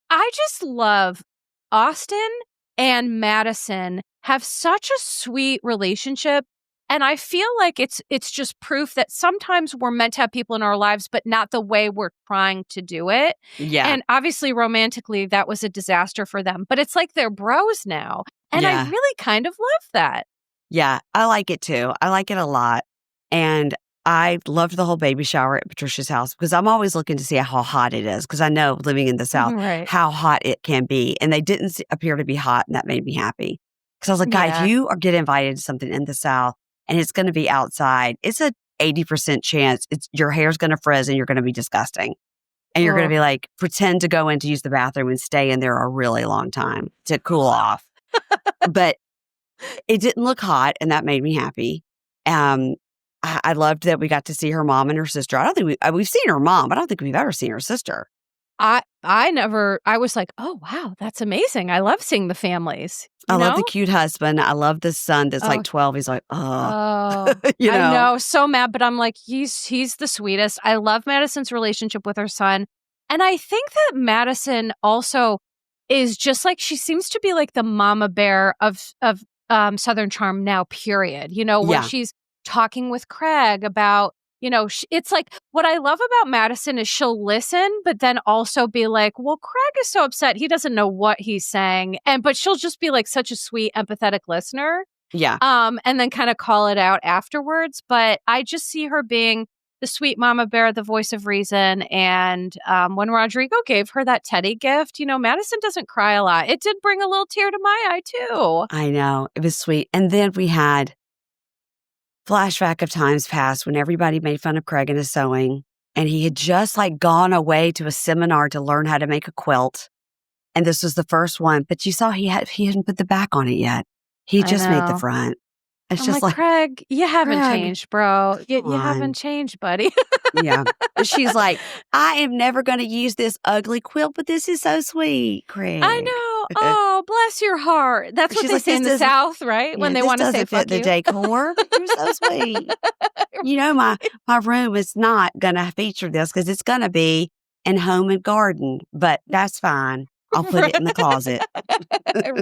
I just love Austin and Madison have such a sweet relationship. And I feel like it's just proof that sometimes we're meant to have people in our lives, but not the way we're trying to do it. Yeah. And obviously, romantically, that was a disaster for them. But it's like they're bros now. And I really kind of love that. Yeah, I like it too. I like it a lot. And I loved the whole baby shower at Patricia's house because I'm always looking to see how hot it is because I know living in the South, how hot it can be. And they didn't appear to be hot, and that made me happy. Because I was like, guys, you are getting invited to something in the South, and it's going to be outside. It's a 80% chance your hair's going to frizz and you're going to be disgusting. And you're going to be like, pretend to go in to use the bathroom and stay in there a really long time to cool off. But it didn't look hot, and that made me happy. I loved that we got to see her mom and her sister. I don't think we've seen her mom, but I don't think we've ever seen her sister. I was like, oh, wow, that's amazing. I love seeing the families. I love the cute husband. I love the son that's like 12. He's like, I know, so mad, but I'm like, he's the sweetest. I love Madison's relationship with her son. And I think that Madison also is just like, she seems to be like the mama bear of Southern Charm now, period. You know, where she's talking with Craig about, you know, it's like, what I love about Madison is she'll listen, but then also be like, well, Craig is so upset. He doesn't know what he's saying. But she'll just be like such a sweet, empathetic listener. Yeah. And then kind of call it out afterwards. But I just see her being the sweet mama bear, the voice of reason. And when Rodrigo gave her that teddy gift, you know, Madison doesn't cry a lot. It did bring a little tear to my eye, too. I know. It was sweet. And then we had flashback of times past when everybody made fun of Craig and his sewing. And he had just like gone away to a seminar to learn how to make a quilt. And this was the first one. But you saw he hadn't put the back on it yet. He just made the front. It's I'm just like, Craig, you haven't changed, bro. You haven't changed, buddy. Yeah. She's like, I am never going to use this ugly quilt, but this is so sweet, Craig. I know. Oh, bless your heart. That's what they say in the South, right? Yeah, when they want to say fuck the you. decor. You're so sweet. You know, my room is not going to feature this because it's going to be in home and garden, but that's fine. I'll put it in the closet.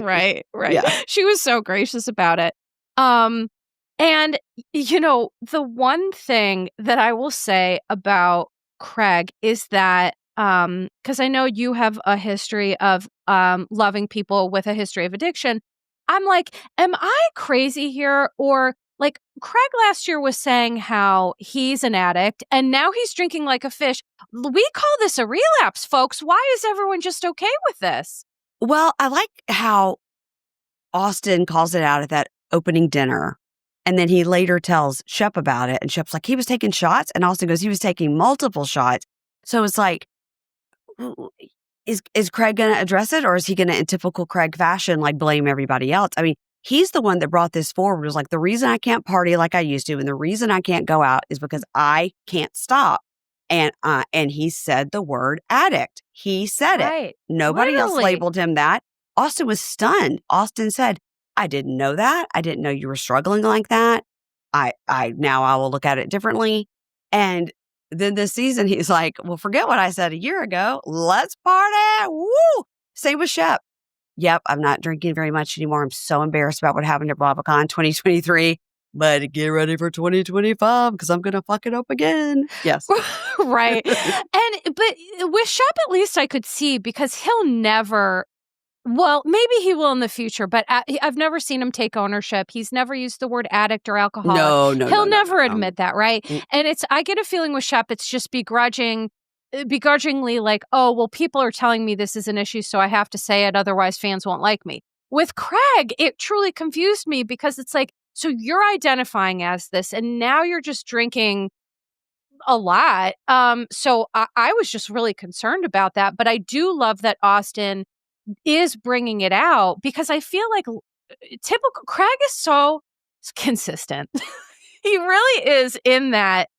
Right. Yeah. She was so gracious about it. And, you know, the one thing that I will say about Craig is that, because I know you have a history of loving people with a history of addiction. I'm like, am I crazy here? Or like Craig last year was saying how he's an addict and now he's drinking like a fish. We call this a relapse, folks. Why is everyone just okay with this? Well, I like how Austin calls it out at that opening dinner. And then he later tells Shep about it. And Shep's like, he was taking shots. And Austin goes, he was taking multiple shots. So it's like, is Craig going to address it? Or is he going to, in typical Craig fashion, like blame everybody else? I mean, he's the one that brought this forward. It was like, the reason I can't party like I used to and the reason I can't go out is because I can't stop. And he said the word addict. He said it. Nobody else labeled him that. Austin was stunned. Austin said, I didn't know that. I didn't know you were struggling like that. Now I will look at it differently. And then this season, he's like, well, forget what I said a year ago. Let's party. Woo! Same with Shep. yep, I'm not drinking very much anymore. I'm so embarrassed about what happened at BravoCon 2023. But get ready for 2025 because I'm going to fuck it up again. Yes. Right. But with Shep, at least I could see because he'll never, well, maybe he will in the future, but I've never seen him take ownership. He's never used the word addict or alcoholic. He'll never admit that, right? And I get a feeling with Shep, it's just begrudgingly like, oh, well, people are telling me this is an issue, so I have to say it, otherwise fans won't like me. With Craig, it truly confused me because it's like, so you're identifying as this, and now you're just drinking a lot. So I was just really concerned about that. But I do love that Austin is bringing it out because I feel like typical Craig is so consistent. He really is in that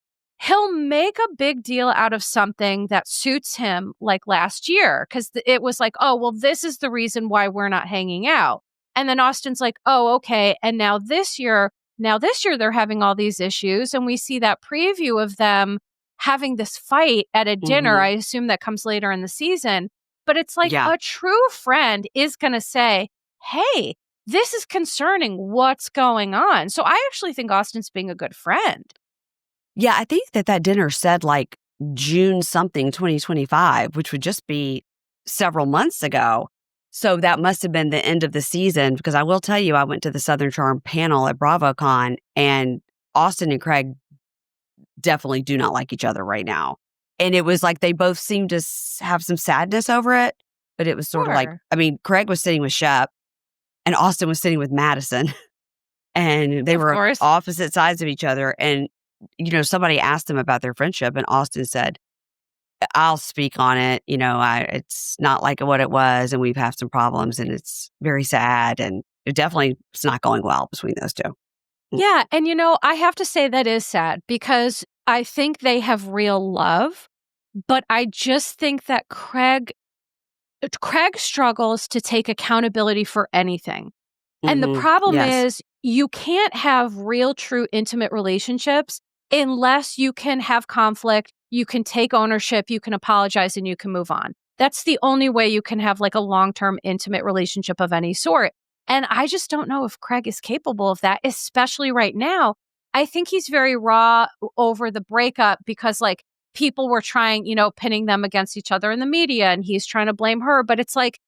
he'll make a big deal out of something that suits him, like last year, because it was like, oh, well, this is the reason why we're not hanging out. And then Austin's like, oh, okay. And now this year they're having all these issues. And we see that preview of them having this fight at a dinner. I assume that comes later in the season. But it's like a true friend is going to say, hey, this is concerning. What's going on? So I actually think Austin's being a good friend. Yeah, I think that dinner said like June something 2025, which would just be several months ago. So that must have been the end of the season because I will tell you, I went to the Southern Charm panel at BravoCon and Austin and Craig definitely do not like each other right now. And it was like they both seemed to have some sadness over it, but it was sort of like, I mean, Craig was sitting with Shep and Austin was sitting with Madison and they were opposite sides of each other. And, you know, somebody asked them about their friendship and Austin said, I'll speak on it. You know, it's not like what it was and we've had some problems and it's very sad and it's not going well between those two. Yeah. And, you know, I have to say that is sad because I think they have real love, but I just think that Craig struggles to take accountability for anything. And the problem is you can't have real, true, intimate relationships unless you can have conflict, you can take ownership, you can apologize, and you can move on. That's the only way you can have like a long-term intimate relationship of any sort. And I just don't know if Craig is capable of that, especially right now. I think he's very raw over the breakup because like people were trying, you know, pinning them against each other in the media and he's trying to blame her. But it's like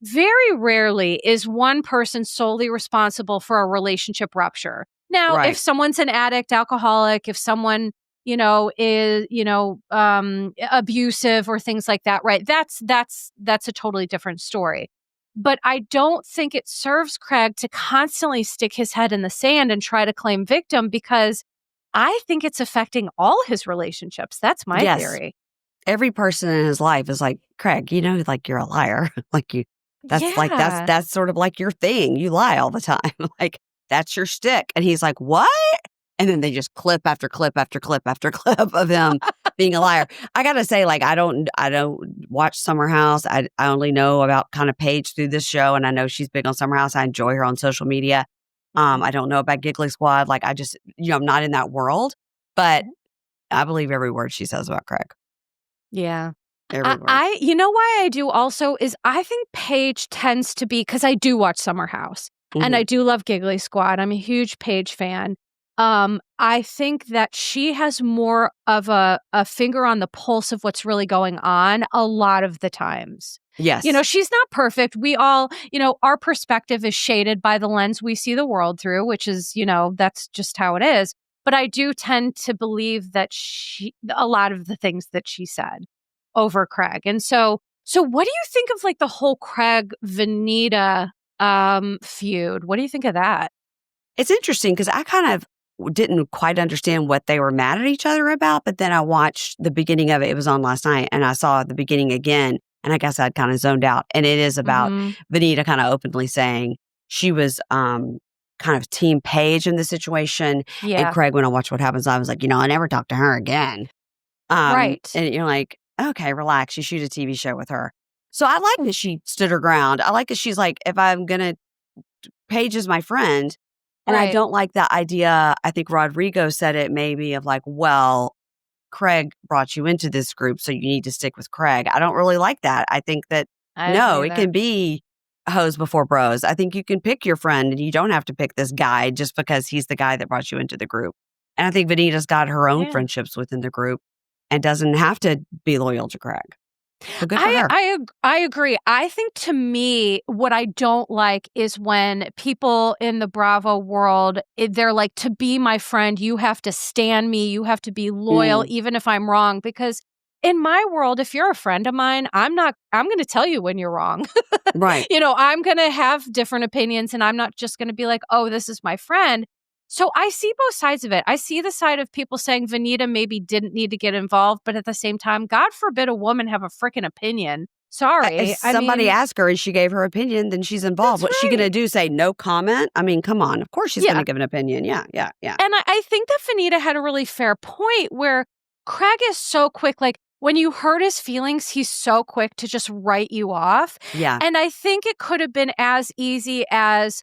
very rarely is one person solely responsible for a relationship rupture. Now, if someone's an addict, alcoholic, if someone, you know, is, you know, abusive or things like that, right? That's a totally different story. But I don't think it serves Craig to constantly stick his head in the sand and try to claim victim because I think it's affecting all his relationships. That's my theory. Every person in his life is like, Craig, you know, like you're a liar. Like that's sort of like your thing. You lie all the time. Like that's your shtick. And he's like, what? And then they just clip after clip after clip after clip of him being a liar. I gotta say, like, I don't watch Summer House. I only know about kind of Paige through this show, and I know she's big on Summer House. I enjoy her on social media. I don't know about Giggly Squad. Like, I just, you know, I'm not in that world, but I believe every word she says about Craig. Yeah. Every word. You know why I do also is I think Paige tends to be, because I do watch Summer House and I do love Giggly Squad. I'm a huge Paige fan. I think that she has more of a finger on the pulse of what's really going on a lot of the times. Yes. You know, she's not perfect. We all, you know, our perspective is shaded by the lens we see the world through, which is, you know, that's just how it is. But I do tend to believe that a lot of the things that she said over Craig. And so what do you think of like the whole Craig Venita feud? What do you think of that? It's interesting because I kind of didn't quite understand what they were mad at each other about, but then I watched the beginning of it. It was on last night and I saw the beginning again and I guess I'd kind of zoned out. And it is about Venita kind of openly saying she was kind of team Paige in the situation. Yeah. And Craig, when I watched What Happens, I was like, you know, I never talked to her again. Right. And you're like, okay, relax. You shoot a TV show with her. So I like that she stood her ground. I like that she's like, if I'm going to, Paige is my friend. And I don't like that idea. I think Rodrigo said it maybe of like, well, Craig brought you into this group, so you need to stick with Craig. I don't really like that. I think that, it can be hoes before bros. I think you can pick your friend and you don't have to pick this guy just because he's the guy that brought you into the group. And I think Vanita's got her own friendships within the group and doesn't have to be loyal to Craig. So good for her. I agree. I think to me, what I don't like is when people in the Bravo world, they're like, to be my friend, you have to stand me. You have to be loyal, even if I'm wrong. Because in my world, if you're a friend of mine, I'm going to tell you when you're wrong. Right. I'm going to have different opinions and I'm not just going to be like, oh, this is my friend. So I see both sides of it. I see the side of people saying Vanita maybe didn't need to get involved, but at the same time, God forbid a woman have a freaking opinion. Sorry. If somebody asked her and she gave her opinion, then she's involved. What's she going to do? Say no comment? I mean, come on. Of course she's going to give an opinion. Yeah. And I think that Vanita had a really fair point where Craig is so quick. Like, when you hurt his feelings, he's so quick to just write you off. Yeah. And I think it could have been as easy as,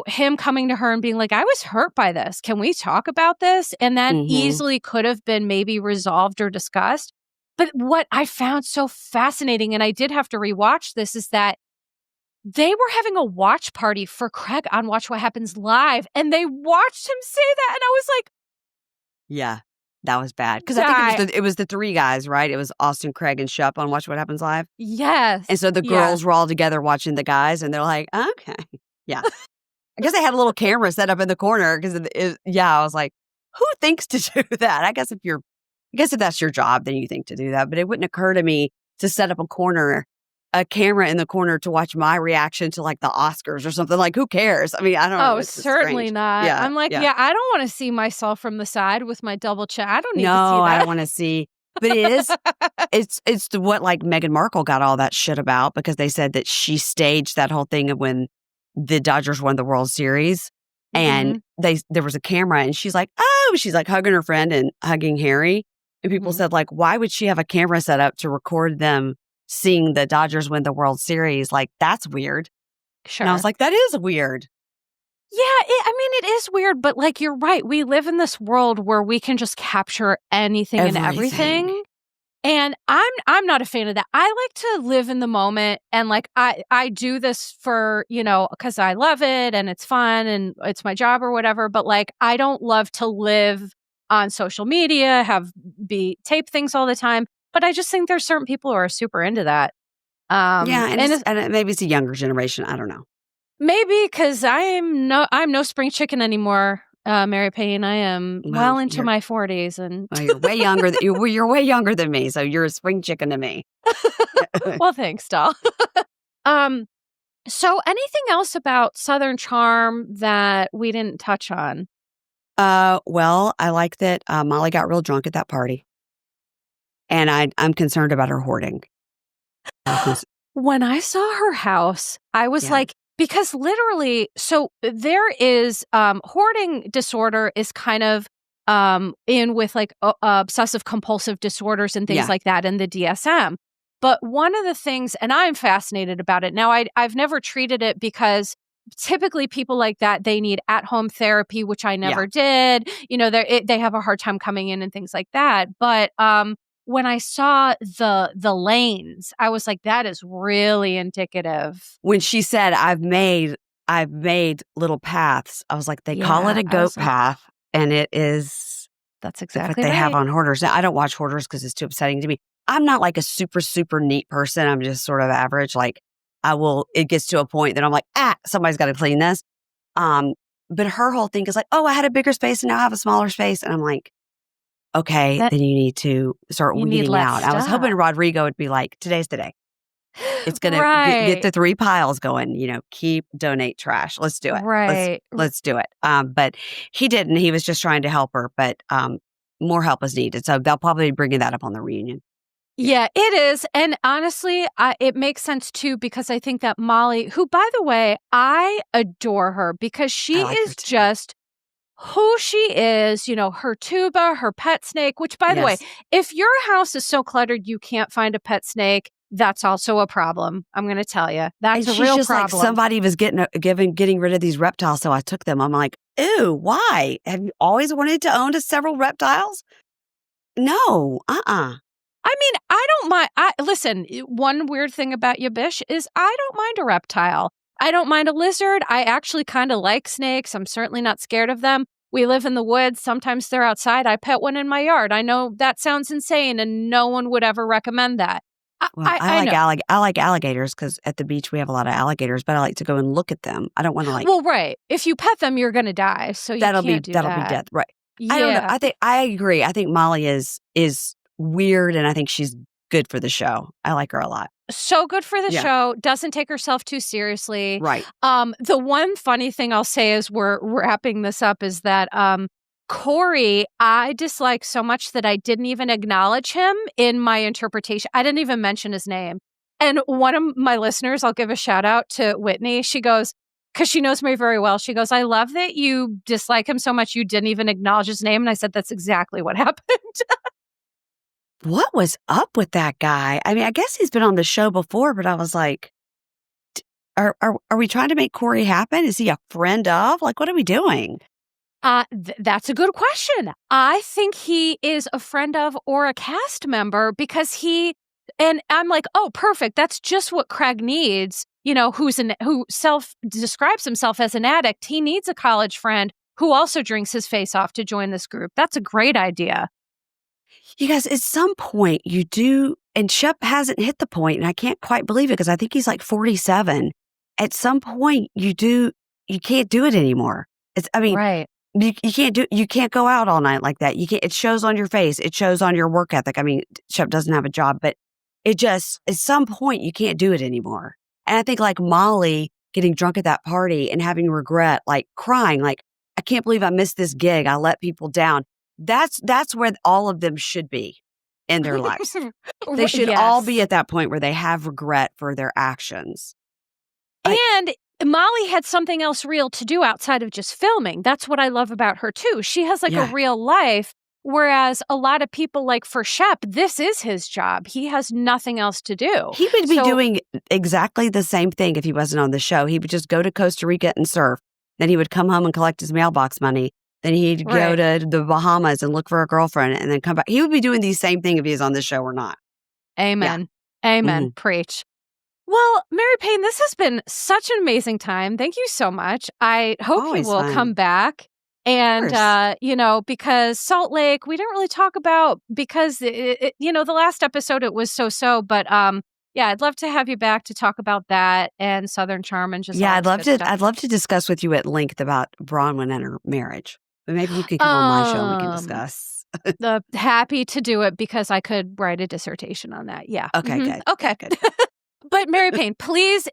him coming to her and being like, I was hurt by this. Can we talk about this? And that easily could have been maybe resolved or discussed. But what I found so fascinating, and I did have to rewatch this, is that they were having a watch party for Craig on Watch What Happens Live. And they watched him say that. And I was like, yeah, that was bad. Because I think it was the three guys, right? It was Austin, Craig, and Shep on Watch What Happens Live. Yes. And so the girls were all together watching the guys, and they're like, okay. Yeah. I guess they had a little camera set up in the corner because, I was like, who thinks to do that? I guess if that's your job, then you think to do that. But it wouldn't occur to me to set up a camera in the corner to watch my reaction to like the Oscars or something. Like, who cares? I mean, I don't know. Oh, certainly not. Yeah, I'm like, I don't want to see myself from the side with my double chin. I don't need to see that. No, I don't want to see. But it's what like Meghan Markle got all that shit about because they said that she staged that whole thing of when the Dodgers won the World Series and there was a camera and she's like hugging her friend and hugging Harry. And people said like, why would she have a camera set up to record them seeing the Dodgers win the World Series? Like, that's weird. Sure. And I was like, that is weird. Yeah, it is weird, but like, you're right. We live in this world where we can just capture anything. And everything. And I'm not a fan of that. I like to live in the moment and like I do this for, because I love it and it's fun and it's my job or whatever. But like, I don't love to live on social media, tape things all the time. But I just think there's certain people who are super into that. And maybe it's a younger generation. I don't know. Maybe because I'm no spring chicken anymore. Mary Payne, I am well into my 40s, and you're way younger. You're way younger than me, so you're a spring chicken to me. Well, thanks, doll. So, anything else about Southern Charm that we didn't touch on? Well, I like that Molly got real drunk at that party, and I'm concerned about her hoarding. When I saw her house, I was like. Because literally, so there is hoarding disorder is kind of in with like obsessive compulsive disorders and things like that in the DSM. But one of the things, and I'm fascinated about it. Now, I've never treated it because typically people like that, they need at-home therapy, which I never did. They have a hard time coming in and things like that. But when I saw the lanes, I was like, that is really indicative. When she said, I've made little paths, I was like, they call it a goat path. And it is. That's exactly what they have on hoarders. Now, I don't watch hoarders because it's too upsetting to me. I'm not like a super, super neat person. I'm just sort of average. Like it gets to a point that I'm like, somebody's got to clean this. But her whole thing is like, I had a bigger space and now I have a smaller space. And I'm like, okay, then you need to start weeding out. I was hoping Rodrigo would be like, today's the day. It's going to get the 3 piles going, keep, donate, trash. Let's do it. Right. Let's do it. But he didn't. He was just trying to help her, but more help is needed. So they'll probably be bringing that up on the reunion. Yeah, it is. And honestly, it makes sense too, because I think that Molly, who, by the way, I adore her because she is just who she is, her tuba, her pet snake, which by the way, if your house is so cluttered you can't find a pet snake, that's also a problem. I'm going to tell you. That's a real just problem. Like somebody was getting rid of these reptiles, so I took them. I'm like, ew, why? Have you always wanted to own several reptiles? No, I mean, I don't mind. Listen, one weird thing about Yabish is I don't mind a reptile. I don't mind a lizard. I actually kind of like snakes. I'm certainly not scared of them. We live in the woods. Sometimes they're outside. I pet one in my yard. I know that sounds insane and no one would ever recommend that. I like alligators because at the beach we have a lot of alligators, but I like to go and look at them. I don't want to like. Well, right. If you pet them, you're going to die. So that'll be death. Right. Yeah. I don't know. I agree. I think Molly is weird, and I think she's good for the show. I like her a lot. So good for the show. Doesn't take herself too seriously. Right. The one funny thing I'll say as we're wrapping this up is that Corey, I dislike so much that I didn't even acknowledge him in my interpretation. I didn't even mention his name. And one of my listeners, I'll give a shout out to Whitney. She goes, because she knows me very well. She goes, I love that you dislike him so much you didn't even acknowledge his name. And I said, that's exactly what happened. What was up with that guy? I mean, I guess he's been on the show before, but I was like, are we trying to make Corey happen? Is he a friend of? Like, what are we doing? That's a good question. I think he is a friend of or a cast member because and I'm like, oh, perfect. That's just what Craig needs. You know, who self-describes himself as an addict. He needs a college friend who also drinks his face off to join this group. That's a great idea. You guys, at some point you do, and Shep hasn't hit the point, and I can't quite believe it because I think he's like 47. At some point you can't do it anymore. Right. You can't go out all night like that. It shows on your face. It shows on your work ethic. I mean, Shep doesn't have a job, but it just, at some point you can't do it anymore. And I think like Molly getting drunk at that party and having regret, like crying, like, I can't believe I missed this gig. I let people down. That's where all of them should be in their lives. They should all be at that point where they have regret for their actions. And Molly had something else real to do outside of just filming. That's what I love about her too. She has a real life, whereas a lot of people, like for Shep, this is his job. He has nothing else to do. He would be doing exactly the same thing if he wasn't on the show. He would just go to Costa Rica and surf. Then he would come home and collect his mailbox money. Then he'd go to the Bahamas and look for a girlfriend and then come back. He would be doing the same thing if he was on the show or not. Amen. Yeah. Amen. Mm-hmm. Preach. Well, Mary Payne, this has been such an amazing time. Thank you so much. I hope you will come back. And, because Salt Lake, we didn't really talk about because, the last episode, it was so. But, I'd love to have you back to talk about that and Southern Charm and just I'd love to discuss with you at length about Bronwyn and her marriage. But maybe you could come on my show and we can discuss. Happy to do it because I could write a dissertation on that. Yeah. Okay, good. Okay, good. But Mary Payne, please,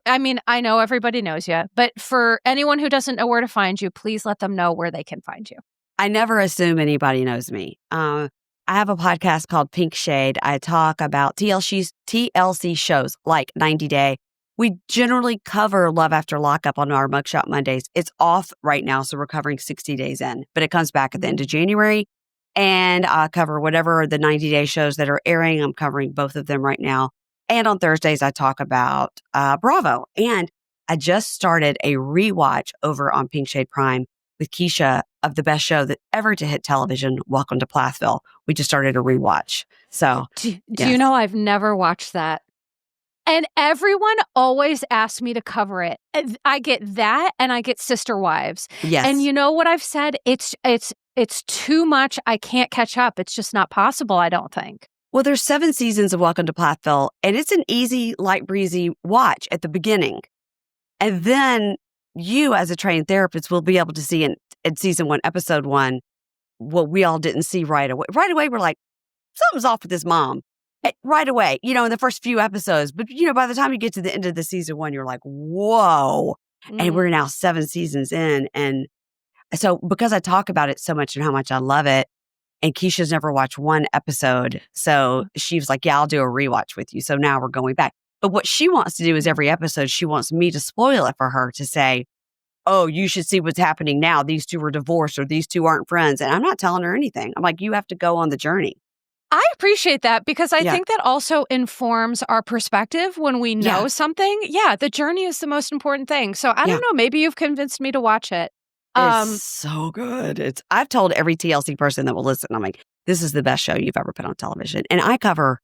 I know everybody knows you, but for anyone who doesn't know where to find you, please let them know where they can find you. I never assume anybody knows me. I have a podcast called Pink Shade. I talk about TLC shows like 90 Day. We generally cover Love After Lockup on our Mugshot Mondays. It's off right now, so we're covering 60 Days In, but it comes back at the end of January. And I cover whatever the 90 Day shows that are airing. I'm covering both of them right now. And on Thursdays, I talk about Bravo. And I just started a rewatch over on Pink Shade Prime with Keisha of the best show that ever to hit television, Welcome to Plathville. We just started a rewatch. So, do you know I've never watched that? And everyone always asks me to cover it. I get that, and I get Sister Wives. Yes. And you know what I've said? It's too much. I can't catch up. It's just not possible, I don't think. Well, there's 7 seasons of Welcome to Plathville, and it's an easy, light breezy watch at the beginning. And then you, as a trained therapist, will be able to see in season 1, episode 1, what we all didn't see right away. Right away, we're like, something's off with this mom. Right away, in the first few episodes. But, by the time you get to the end of the season 1, you're like, whoa. And we're now 7 seasons in. And so because I talk about it so much and how much I love it, and Keisha's never watched 1 episode. So she was like, I'll do a rewatch with you. So now we're going back. But what she wants to do is every episode, she wants me to spoil it for her to say, oh, you should see what's happening now. These 2 are divorced or these 2 aren't friends. And I'm not telling her anything. I'm like, you have to go on the journey. I appreciate that because I think that also informs our perspective when we know something. Yeah, the journey is the most important thing. So I don't know, maybe you've convinced me to watch it. It's so good. I've told every TLC person that will listen, I'm like, this is the best show you've ever put on television. And I cover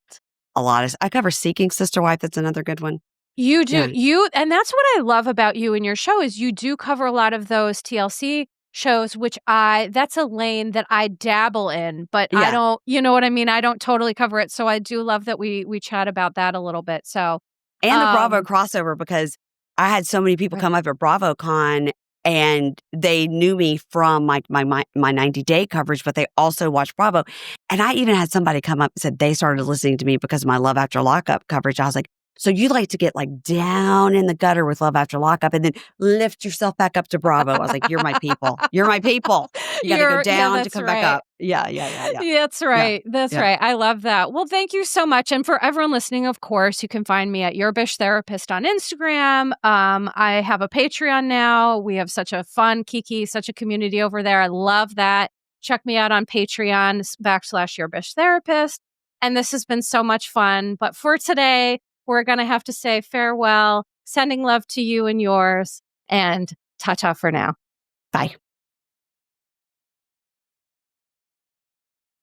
I cover Seeking Sister Wife. That's another good one. You do. Yeah. And that's what I love about you and your show is you do cover a lot of those TLC shows, which that's a lane that I dabble in, but I don't, you know what I mean? I don't totally cover it. So I do love that we chat about that a little bit. So. And the Bravo crossover, because I had so many people come up at BravoCon and they knew me from my 90-day coverage, but they also watched Bravo. And I even had somebody come up and said they started listening to me because of my Love After Lockup coverage. I was like, so you like to get like down in the gutter with Love After Lockup and then lift yourself back up to Bravo. I was like, you're my people. You're my people. You got to go down to come back up. Yeah. That's right. That's right. I love that. Well, thank you so much. And for everyone listening, of course, you can find me at Your Bish Therapist on Instagram. I have a Patreon now. We have such a fun, kiki, such a community over there. I love that. Check me out on Patreon / Your Bish Therapist. And this has been so much fun. But for today, we're going to have to say farewell, sending love to you and yours, and ta-ta for now. Bye.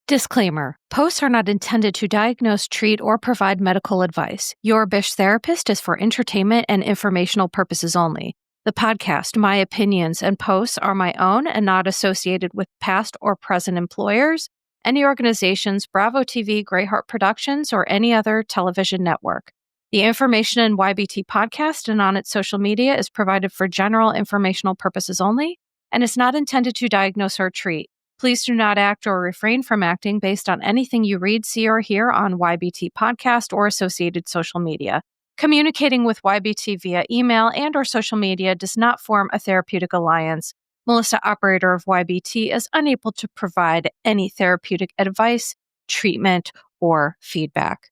Disclaimer. Posts are not intended to diagnose, treat, or provide medical advice. Your Bish Therapist is for entertainment and informational purposes only. The podcast, my opinions, and posts are my own and not associated with past or present employers, any organizations, Bravo TV, Greyheart Productions, or any other television network. The information in YBT podcast and on its social media is provided for general informational purposes only and is not intended to diagnose or treat. Please do not act or refrain from acting based on anything you read, see, or hear on YBT podcast or associated social media. Communicating with YBT via email and or social media does not form a therapeutic alliance. Melissa, operator of YBT, is unable to provide any therapeutic advice, treatment, or feedback.